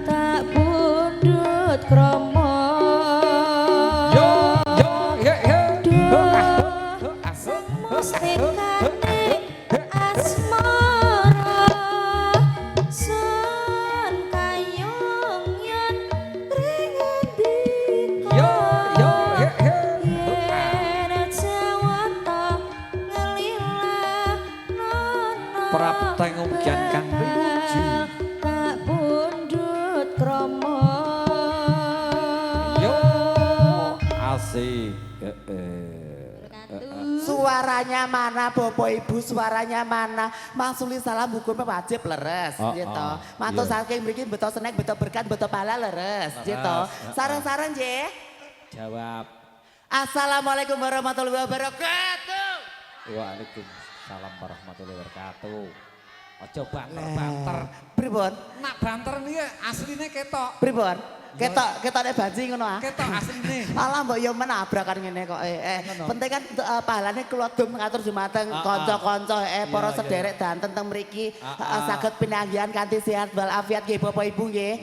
tak pundhut krama yo prapteng umjan kang lucu. tak pundhut krama Yo asik. Suaranya mana Bapak Ibu, suaranya mana? Mangsuli salam hukumnya wajib leres gitu. Mantu saking mriki beto senek, beto berkat, beto pala leres gitu. Sareng-sareng nggih. Jawab. Assalamualaikum warahmatullahi wabarakatuh. Waalaikumsalam warahmatullahi wabarakatuh. Aja banter-banter. Pripun? Nak banter nih asline ketok. Pripun? Ketokne banji ngono ah. Ketok asline. Alah mbok yo menabrakan ngene kok. Penting kan pahalane kula dum ngatur jumateng kanca-kanca para sederek danten teng mriki saged pinanggihan kanthi sehat walafiat nggih Bapak Ibu nggih.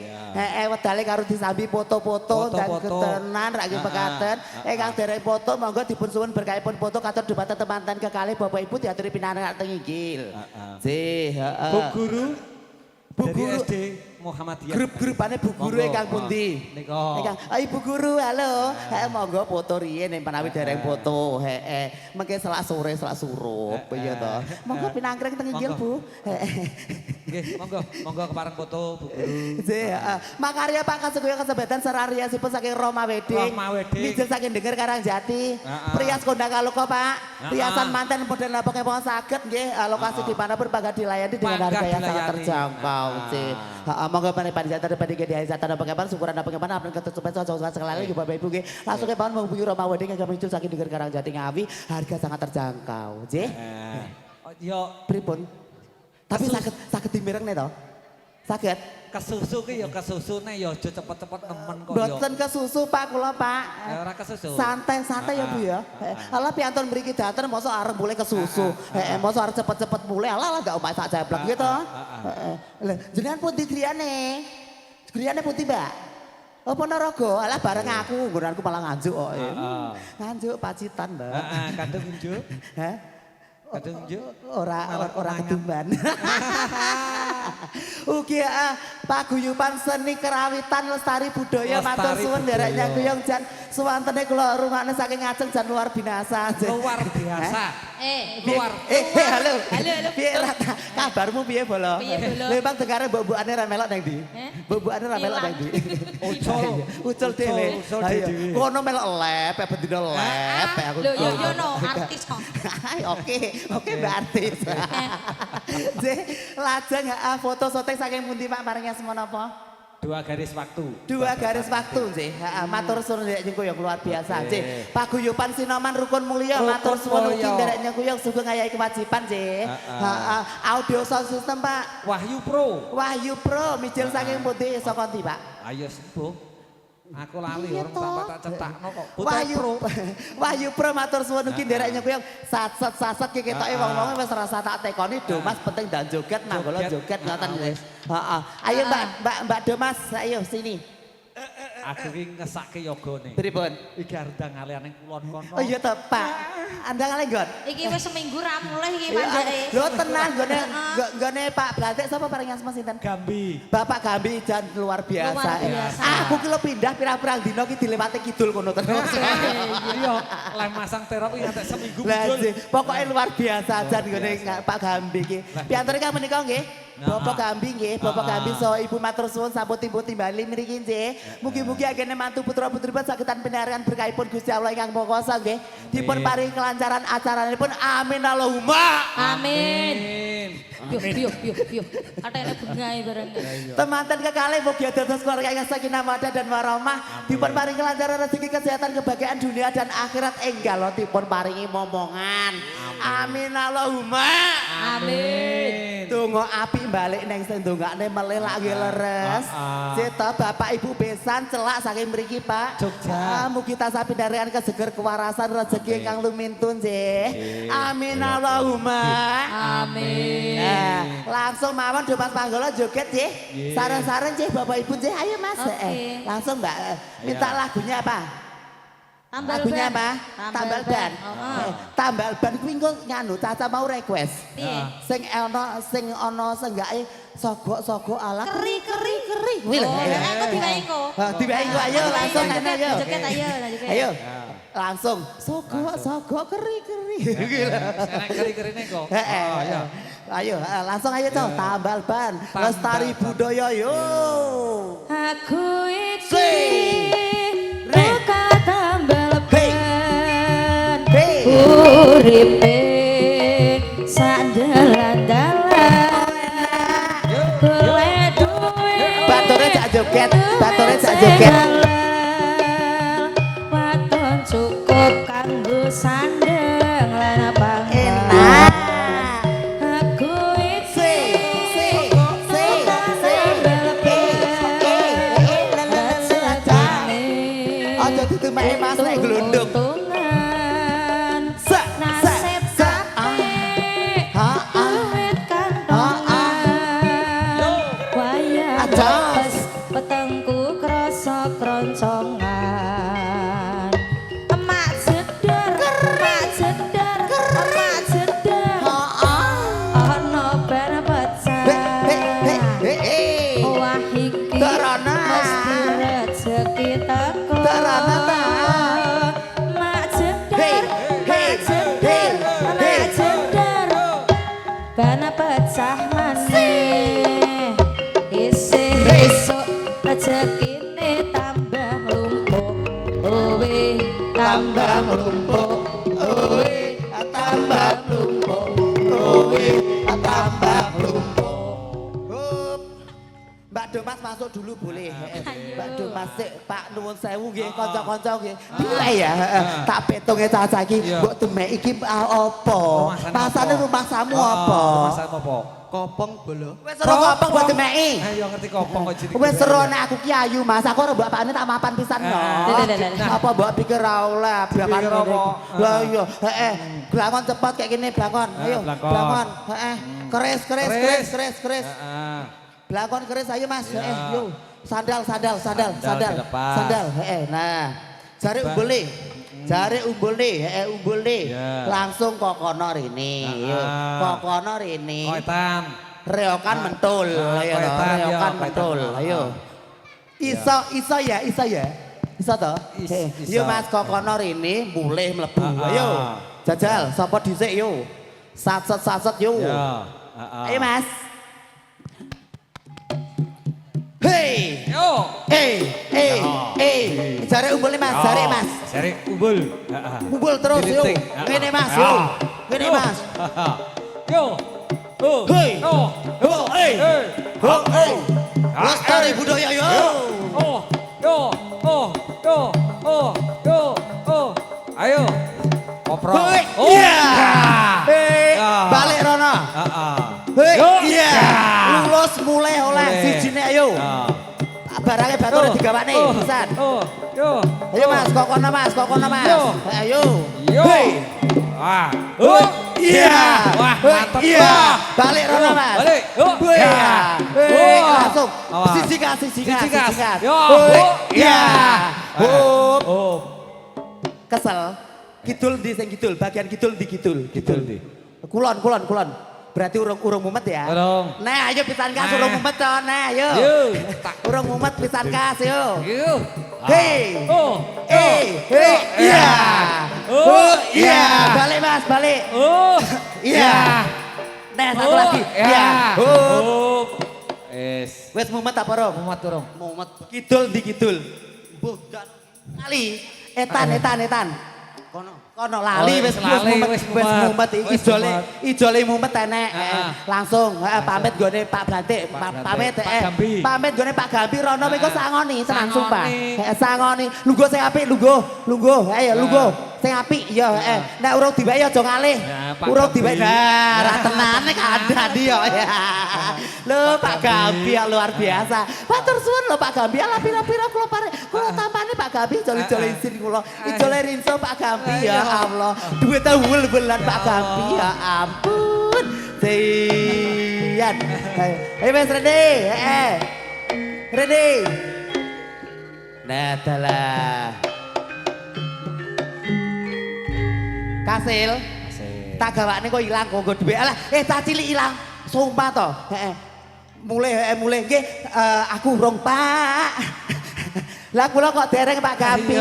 Wedale karo disambi foto-foto dan ketenan rak nggih pekaten. Kang derek foto monggo dipun suwun berkahipun foto katur dumateng teman-teman kekalih Bapak Ibu diaturi pinangan teng inggil. Nggih, Bu Guru. Bu Dari Guru. SD Muhammadiyah. Grup-grupane Bu Guru kang pundi? Nika. Ibu Guru, halo. Monggo foto riyen ning panawi dereng foto. Mengke selak sore selak surup ya to. Monggo pinangkreng teng inggil, Bu. Nggih, monggo kepareng foto Bu Guru. Makarya Pak Kasukuya kesebatan serariasipun saking Roma Wedding. Roma Wedding. Mijil saking Denger Karangjati. Prias kondang kaluka, Pak. Riasan manten model napa kemawon saged nggih. Lokasi di mana pun bangga dilayani dengan harga yang sangat terjangkau. Monggo panitia daripada gede haizatan apa kabar syukuran apa kabar apa ketutupan soal sekali lagi Bapak Ibu nggih. Langsung ke Bang Buyur Roma Wedding yang muncul saking Denger Karangjati Ngawi. Harga sangat terjangkau. Nggih. Yo Pripun? Tapi saged dimirenge to? Saged. kesusu ki ya kesusune ya aja cepet-cepet nemen kok ya. Mboten kesusu Pak kula Pak. Ora kesusu. Santai-santai ya Bu ya. Alah piantun mriki daten mosok arep mulai kesusu. Mosok arep cepet-cepet mulai alah gak omak sak jeblek gitu. Lah jenengan pundi griyane? Griyane pundi Mbak? Oh Ponorogo, alah bareng aku, nggonanku malah nganjuk kok. Nganjuk Pacitan Mbak. Heeh, kandung njuk. Hah? Kandung njuk. Ora ketumban. Ugi paguyuban seni kerawitan lestari budaya matur suwun nderek nyakuyung jan suwantene kula rungokne saking ngajeng jan luar binasa. Luar biasa. Halo. Piye kabarmu piye Bolo? Memang dengare mbok-mbokane ra melok nang ndi? Mbok-mbokane ra melok nang ndi? Ucul dhewe. Kono melok lep, bendina lep aku. Lho yo no artis kok. Oke Mbak artis. Lajeng foto syuting saking pundi Pak paringnya semono apa? 2 garis waktu. 2 garis waktu nggih. Matur suwun nderek nyengko yang luar biasa nggih. Paguyuban Sinoman Rukun Mulya matur suwun ugi nderek nyengko yang sugeng ngayahi kewajiban nggih. Audio sound system Pak. Wahyu Pro. Wahyu Pro mijil saking pundi saka ndi Pak? Ayo sembuh. Aku lali orang sampai tak cetakno kok. Wahyu Pro matur suwun ugi nderek nyengko yang saset ki ketoke wong-wong wis rasa tak tekoni do Mas penting dan joget manggala joget ngoten nggih. Ayo Mbak Domas ayo sini. Aku ki ngesake yogane. Pripun? Iki arep ngaliane kulon kono. Oh iya to Pak. Anda ngale nggon. Iki wis seminggu ra mulih iki mandake. Lho tenang nggone Pak Blatik sapa paring asma sinten? Gambi. Bapak Gambi jan luar biasa. Luar biasa. Aku ki lho pindah pirang-pirang dina ki dilewati kidul kono terus. Iya, lem masang terapi nganti seminggu Lah muncul. pokoke luar biasa jan nggone Pak Gambi ki. Piantune ka menika nggih. Bapak Gambi nggih, Bapak Gambi so Ibu matur suwun sampun timbul-timbali mriki nggih. Mugi-mugi agene mantu putra-putripun sagedan pinaringan berkahipun Gusti Allah ingkang Maha Kuwasa nggih. Dipun paringi kelancaran acaranipun. Amin Allahumma. Amin. Yo. Atene bengahe bareng. Temanten kekalih mugi dados keluarga ingkang sakinah mawaddah dan warahmah. Dipun paringi kelancaran rezeki kesehatan kebahagiaan dunia dan akhirat enggal dipun paringi momongan. Amin Allahumma. Amin. Tunggu api balik neng sing ndongakne melih lagi leres. Cita Bapak Ibu besan celak saking mriki Pak. Jogja. Mugi tansah pindharengan keseger kewarasan rezeki ingkang lumintun nggih. Amin Allahumma. Amin. Langsung mawon do Mas Panggala joget nggih. Sareng-sareng nggih Bapak Ibu nggih. Ayo Mas. Oke. Langsung Mbak minta lagunya apa? Lagunya apa? Tambal ban. Tambal ban kuwi engko nganu Caca mau request. Sing ana senggake sogok-sogok ala keri. Kuwi lho. Aku diwai engko. Diwai engko ayo langsung ayo. Joget ayo. Ayo. Langsung sogok keri. Enak keri-kerine kok. Heeh. Ayo. Ayo, langsung aja toh, tambal ban, lestari budaya yo. Aku iki Si. buka tambal ban. Hey. Uripe sandalan-dalan. Golek duit. Baturnya jak joget, baturnya jak joget. Waton cukup kanggo sandeng lan pangkat. Enak. Aku iki Aja ditemeki Mas nek glundung. Sak Nasib sak. apik, Ha ah. duit kantongan. Wayah Ajas. wes petengku krasa kroncongan. Emak jedar, emak jedar, emak jedar. Ha ah. Ana ben pecah. Wah iki Darana. mesti rezeki teko. Darana ta. Mak Hey, jedar, hey, mak jedar, hey, mak jedar. Bana pecah maneh. Isih esuk rezekine tambah lumpuk. Owe tambah lumpuk. Owe, tambah lumpuk. Owe, tambah lumpuk. Mbak Domas masuk dulu boleh. Mbak Domas sik Pak nuwun sewu nggih kanca-kanca nggih. Pilih ya, tak petunge caca iki mbok demek iki apa? Pasane rumah samu apa? Masak apa? Kopong bolo. Wis ora kopong mbok demeki. Ayo ngerti kopong kok jadi. Wis seru nek aku ki ayu Mas, aku ora bapakne tak mapan pisan no. Apa mbok pikir ra oleh blakan Pikir apa? Lah iya, heeh. Blakon cepet kayak gini blakon. Ayo, blakon. blakon. Heeh. Keris. Heeh. Blakon keris ayo Mas. Iya. Heeh, yo. Sandal. dilepas. Sandal, heeh. Nah, jare umbul nih. Jare umbul nih, umbul nih. Iya. Langsung kokono rene. Yo. Kokono rene. Koetan. Reokan mentul, ayo toh, koetan, reokan ya, mentul, koetan. ayo. Iso ya. Iso toh? Iso. Yo Mas kokono rene mulih mlebu. Ayo. Jajal, sapa dhisik yo. Satset yo. Ya. Ayo Mas. Hei. Yo. Jare umbul nih Mas, jare Mas. Jare umbul. Heeh. Umbul terus yo. Diliting. Ngene Mas yo. Ngene Mas. Yo. Oh. Hei. Oh. Oh, hey. Oh, hey. Lestari budaya yo. Oh. Yo. Oh. Yo. Oh. Yo. Oh. Ayo. Kopro. Hei. Oh. Iya. Hei. Ya. Balik rono. Heeh. Hei. Yo. Iya. Ya. Lulus mulai oleh Mulai. sijine ayo. Ya. Barangnya batu udah digawane pisan. Oh. Yo. Ayo Mas, kokono Mas. Yo. Ayo. Yo. Hei. Wah. Oh. Iya. Wah, Hei. mantap. Iya. Wah. Balik rono Oh, Mas. balik. Oh. Iya. Ya. Hei, Oh. langsung. Awas. Sisikas. Sisikas. Yo. Hei. Oh. Iya. Hup. Oh. Kesel. Kidul di sing kidul, bagian kidul di kidul. Di. Kulon. Berarti urung mumet ya? Urung. Nah, ayo pisan kas Nah. urung mumet to. Nah, ayo. Yo. Urung mumet pisan kas yo. Yo. Hei. Oh. Iya. Oh, Iya. Balik Mas, balik. Oh. Iya. Nah, satu Oh, lagi. ya. Iya. Hup. Oh. Es. Wes mumet apa rong? Mumet urung. Mumet. Kidul di kidul. Bukan. Kali. Etan. Kono lali Oh, wis lali, mumet. wis Wis mumet. mumet Wis ijole mumet enek. Heeh. Langsung pamit gone Pak Blantik. Blantik. Pamit Pak Gambi. Pamit gone Pak Gambi rono mengko sangoni tenan Sangoni. sumpah. Sangoni. Lungguh sing apik lungguh. Ayo lungguh. Sing apik ya nek urung diwehi aja ngalih. Ya, Pak Urung Gambi. diwehi. Nah, ra tenane kandhani yo ya. Lho Pak Gambi ya luar biasa. Matur suwun lho Pak Gambi. Ala pira-pira kula kula tampane Pak Gambi joli-joli isin kula. Ijole rinso Pak Gambi ya Allah. Duit wul-wulan Pak Gambi ya ampun. Sian. Hei Mas Rene. Rene. Nah, dalah. Kasil. Tak gawane kok ilang kok nggo dhuwit. Alah, cah cilik ilang. Sumpah to. Mulai nggih aku urung Pak. Lah kula kok dereng Pak Gambi.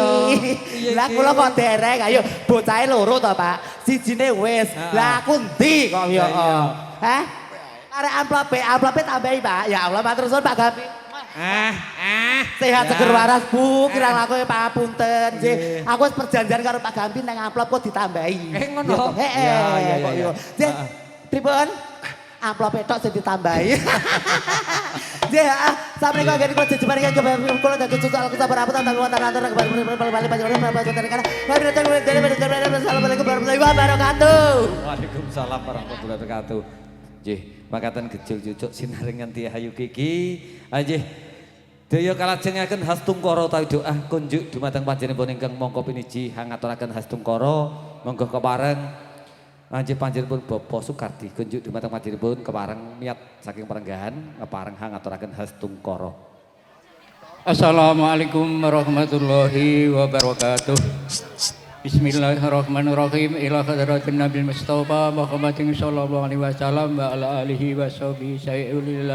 Lah kula kok dereng. Ayo bocahe loro to Pak. Sijine wis. Lah aku endi kok ya. Hah? Arek amplope tambahi Pak. Ya Allah matur suwun Pak Gambi. Sehat seger waras Bu, kirang laku pangapunten. Nggih, aku wis perjanjian karo Pak Gambi nang amplop kok ditambahi. Ngono. Heeh. Kok yo. Nggih. Pripun? Amplop tok sing ditambahi. Nggih, heeh. Sampeyan kok ngene kok jejebar iki kula dadi cucuk aku sabar apa tak wonten atur bali Assalamualaikum warahmatullahi wabarakatuh. Waalaikumsalam warahmatullahi wabarakatuh. Nggih, makaten gejul cucuk sinaringan Tiahayu Kiki. Nggih. Daya kalajengaken Hastungkara tawi doa kunjuk dumateng panjenengan ingkang mongko piniji hangaturaken Hastungkara monggo kepareng Anjir panjenengan Bapak Sukarti kunjuk dumateng panjenengan kepareng niat saking perenggahan kepareng hangaturaken Hastungkara. Assalamualaikum warahmatullahi wabarakatuh. Bismillahirrahmanirrahim. Ila hadratin Nabil Mustafa Muhammadin sallallahu alaihi wasallam wa ala alihi wa sahbihi sayyidil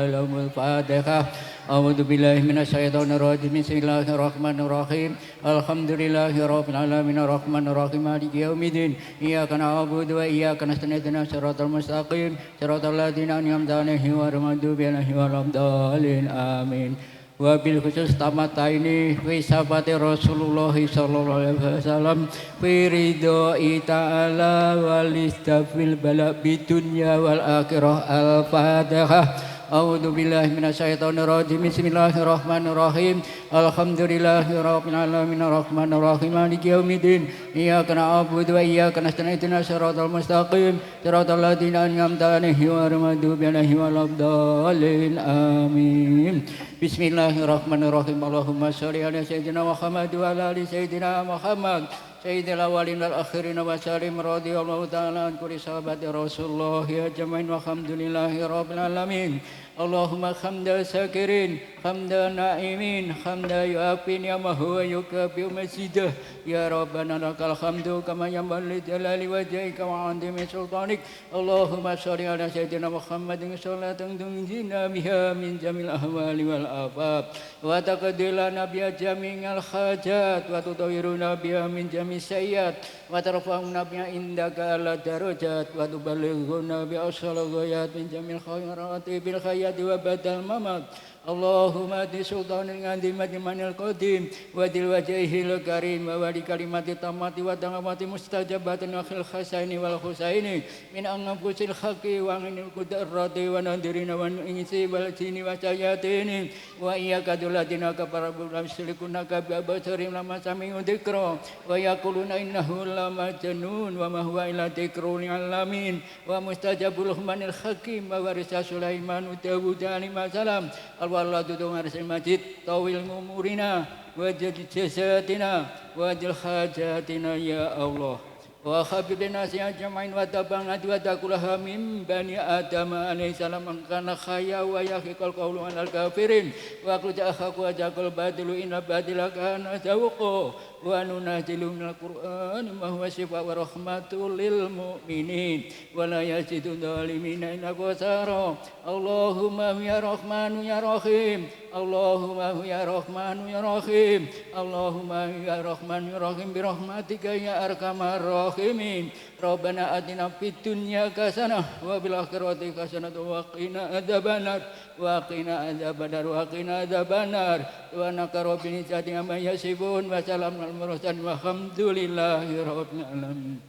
Fatihah. A'udzu billahi minasyaitonir rajim. Bismillahirrahmanirrahim. Alhamdulillahirabbil alamin arrahmanir rahim maliki yaumiddin. Iyyaka na'budu wa iyyaka nasta'in ihdinas siratal mustaqim. Siratal ladzina an'amta 'alaihim ghairil maghdubi alaihim waladdallin. Amin. Wabil khusus tamata ini wisabati Rasulullah sallallahu alaihi wasallam fi ridho ta'ala wal istafil balak bidunya wal akhirah al-fatihah. A'udzu billahi minasyaitonir rajim. Bismillahirrahmanirrahim. Alhamdulillahirabbil alamin arrahmanir rahim maliki yaumiddin. Iyyaka na'budu wa iyyaka nasta'in ihdinas siratal mustaqim. Siratal ladzina an'amta 'alaihim ghairil maghdubi alaihim waladdallin. Amin. Bismillahirrahmanirrahim. Allahumma shalli ala sayyidina Muhammad wa ala ali sayyidina Muhammad. Sayyidil awwalin wal akhirin wa sallim radhiyallahu ta'ala an kulli sahabati Rasulullah ajmain walhamdulillahi rabbil alamin. Allahumma hamda syakirin, hamda na'imin, hamda yu'afin ya mahu wa yukafi masjidah. Ya Rabbana lakal hamdu kama yanbaghi li jalali wajhika wa 'azimi sultanik. Allahumma shalli ala sayyidina Muhammadin sholatan tunjina biha min jamil ahwali wal afat wa taqdilana biha jami'al hajat wa tutahhiruna biha min jami' sayyat wa tarfa'una biha indaka ala darajat wa tuballighuna bi asal ghayat min jamil khairati bil khayati wa badal mamat. Allahumma di sultanin ngandi manil qadim wa dil wajhihil karim wa wali kalimati tamati wa tangamati mustajabatin akhil khasaini wal khusaini min anfusil haqqi wa minil qudrati wa nadirina wa insi wal jini wa sayatini wa iyyaka dulatina kafarabul musyrikuna ka basarim lama sami'u dzikra wa yaquluna innahu lama janun wa ma huwa illa dzikrul alamin wa mustajabul manil hakim wa warisa Sulaiman Dawud alaihi salam. Wallahu tungar majid tawil umurina wajid jasadina wajil hajatina ya Allah wa khabibina ajmain wa tabangat wa takulaha min bani adam alaihi salam kana khaya wa yahiqal qawlu al kafirin wa qul akhaku ajaqal badilu inna badila kana zawqa wa nunazilu minal qur'ani ma huwa shifa wa rahmatul lil mu'minin wa la yazidu dhalimina illa khasara. Allahumma ya rahmanu ya rahim. Allahumma ya rahmanu ya rahim. Allahumma ya rahmanu ya rahim bi rahmatika ya arhamar rahimin. Rabbana atina fid dunya hasanah wa fil akhirati hasanah wa qina adzabannar wa qina adzabannar wa qina adzabannar wa naqara bi ni'mati amma yasifun wa salamun al mursalin walhamdulillahi rabbil alamin.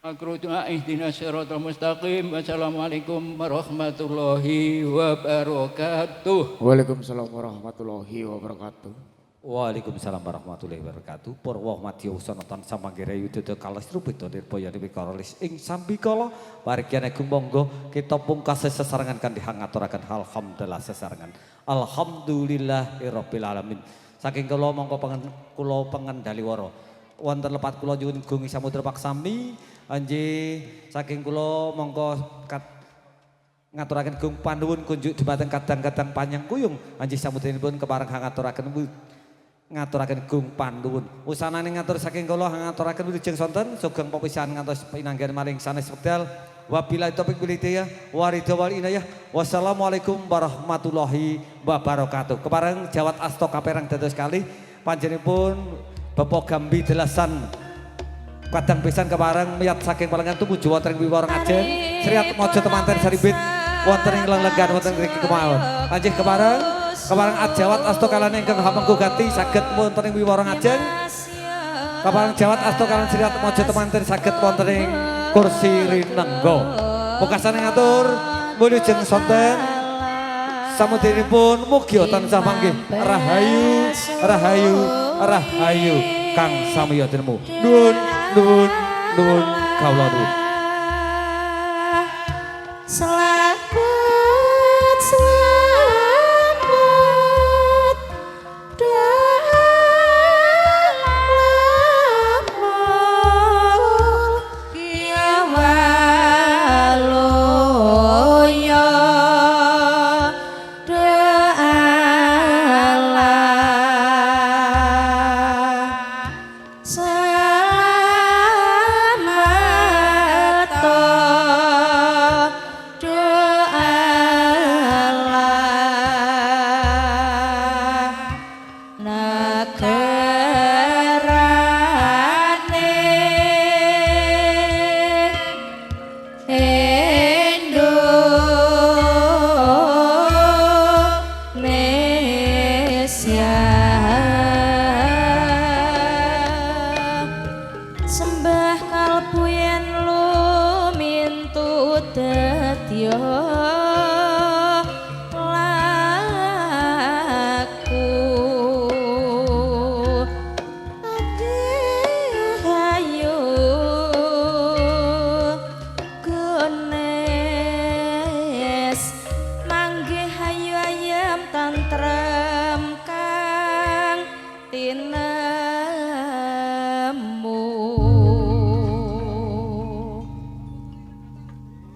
Akrutu ihdinas siratal mustaqim. Wassalamualaikum warahmatullahi wabarakatuh. Waalaikumsalam warahmatullahi wabarakatuh. Waalaikumsalam warahmatullahi wabarakatuh. Purwa madya usanatan samanggere yuda kalas rupita nirboya nipikarolis ing sambikala parigyan agung monggo kita pungkas sesarengan kanthi hangaturaken alhamdulillah sesarengan. Alhamdulillahirabbil alamin. Saking kula mongko kula pengendaliwara. Wonten lepat kula nyuwun gungi samudra paksami anjih saking kula mongko ngaturaken gung panuwun kunjuk dumateng kadang-kadang panjang kuyung anjih samudranipun kepareng ngaturaken gung panuwun usanane ngatur saking kula ngaturaken wilujeng sonten sugeng pepisahan ngantos pinanggan maring sanes wekdal wabillahi taufik wal hidayah waridho wal inayah wassalamualaikum warahmatullahi wabarakatuh. Kepareng jawat asta kaperang dados kalih panjenenganipun Bapak Gambi Delasan kadang pisan kepareng miyat saking palengan tumuju wonten ing wiworo ngajeng Sriat Mojo temanten saribit wonten ing lenggan wonten mriki kemawon panjih kepareng ajawat asta kalane ingkang hamengku gati saged wonten ing wiworo ngajeng kepareng jawat asta kalane Sriat Mojo temanten saged wonten ing kursi rinengga pungkasane ngatur wilujeng sonten samudyanipun mugi tansah panggih rahayu rahayu rahayu kang samya tinemu nuwun nuwun nuwun kawula nuwun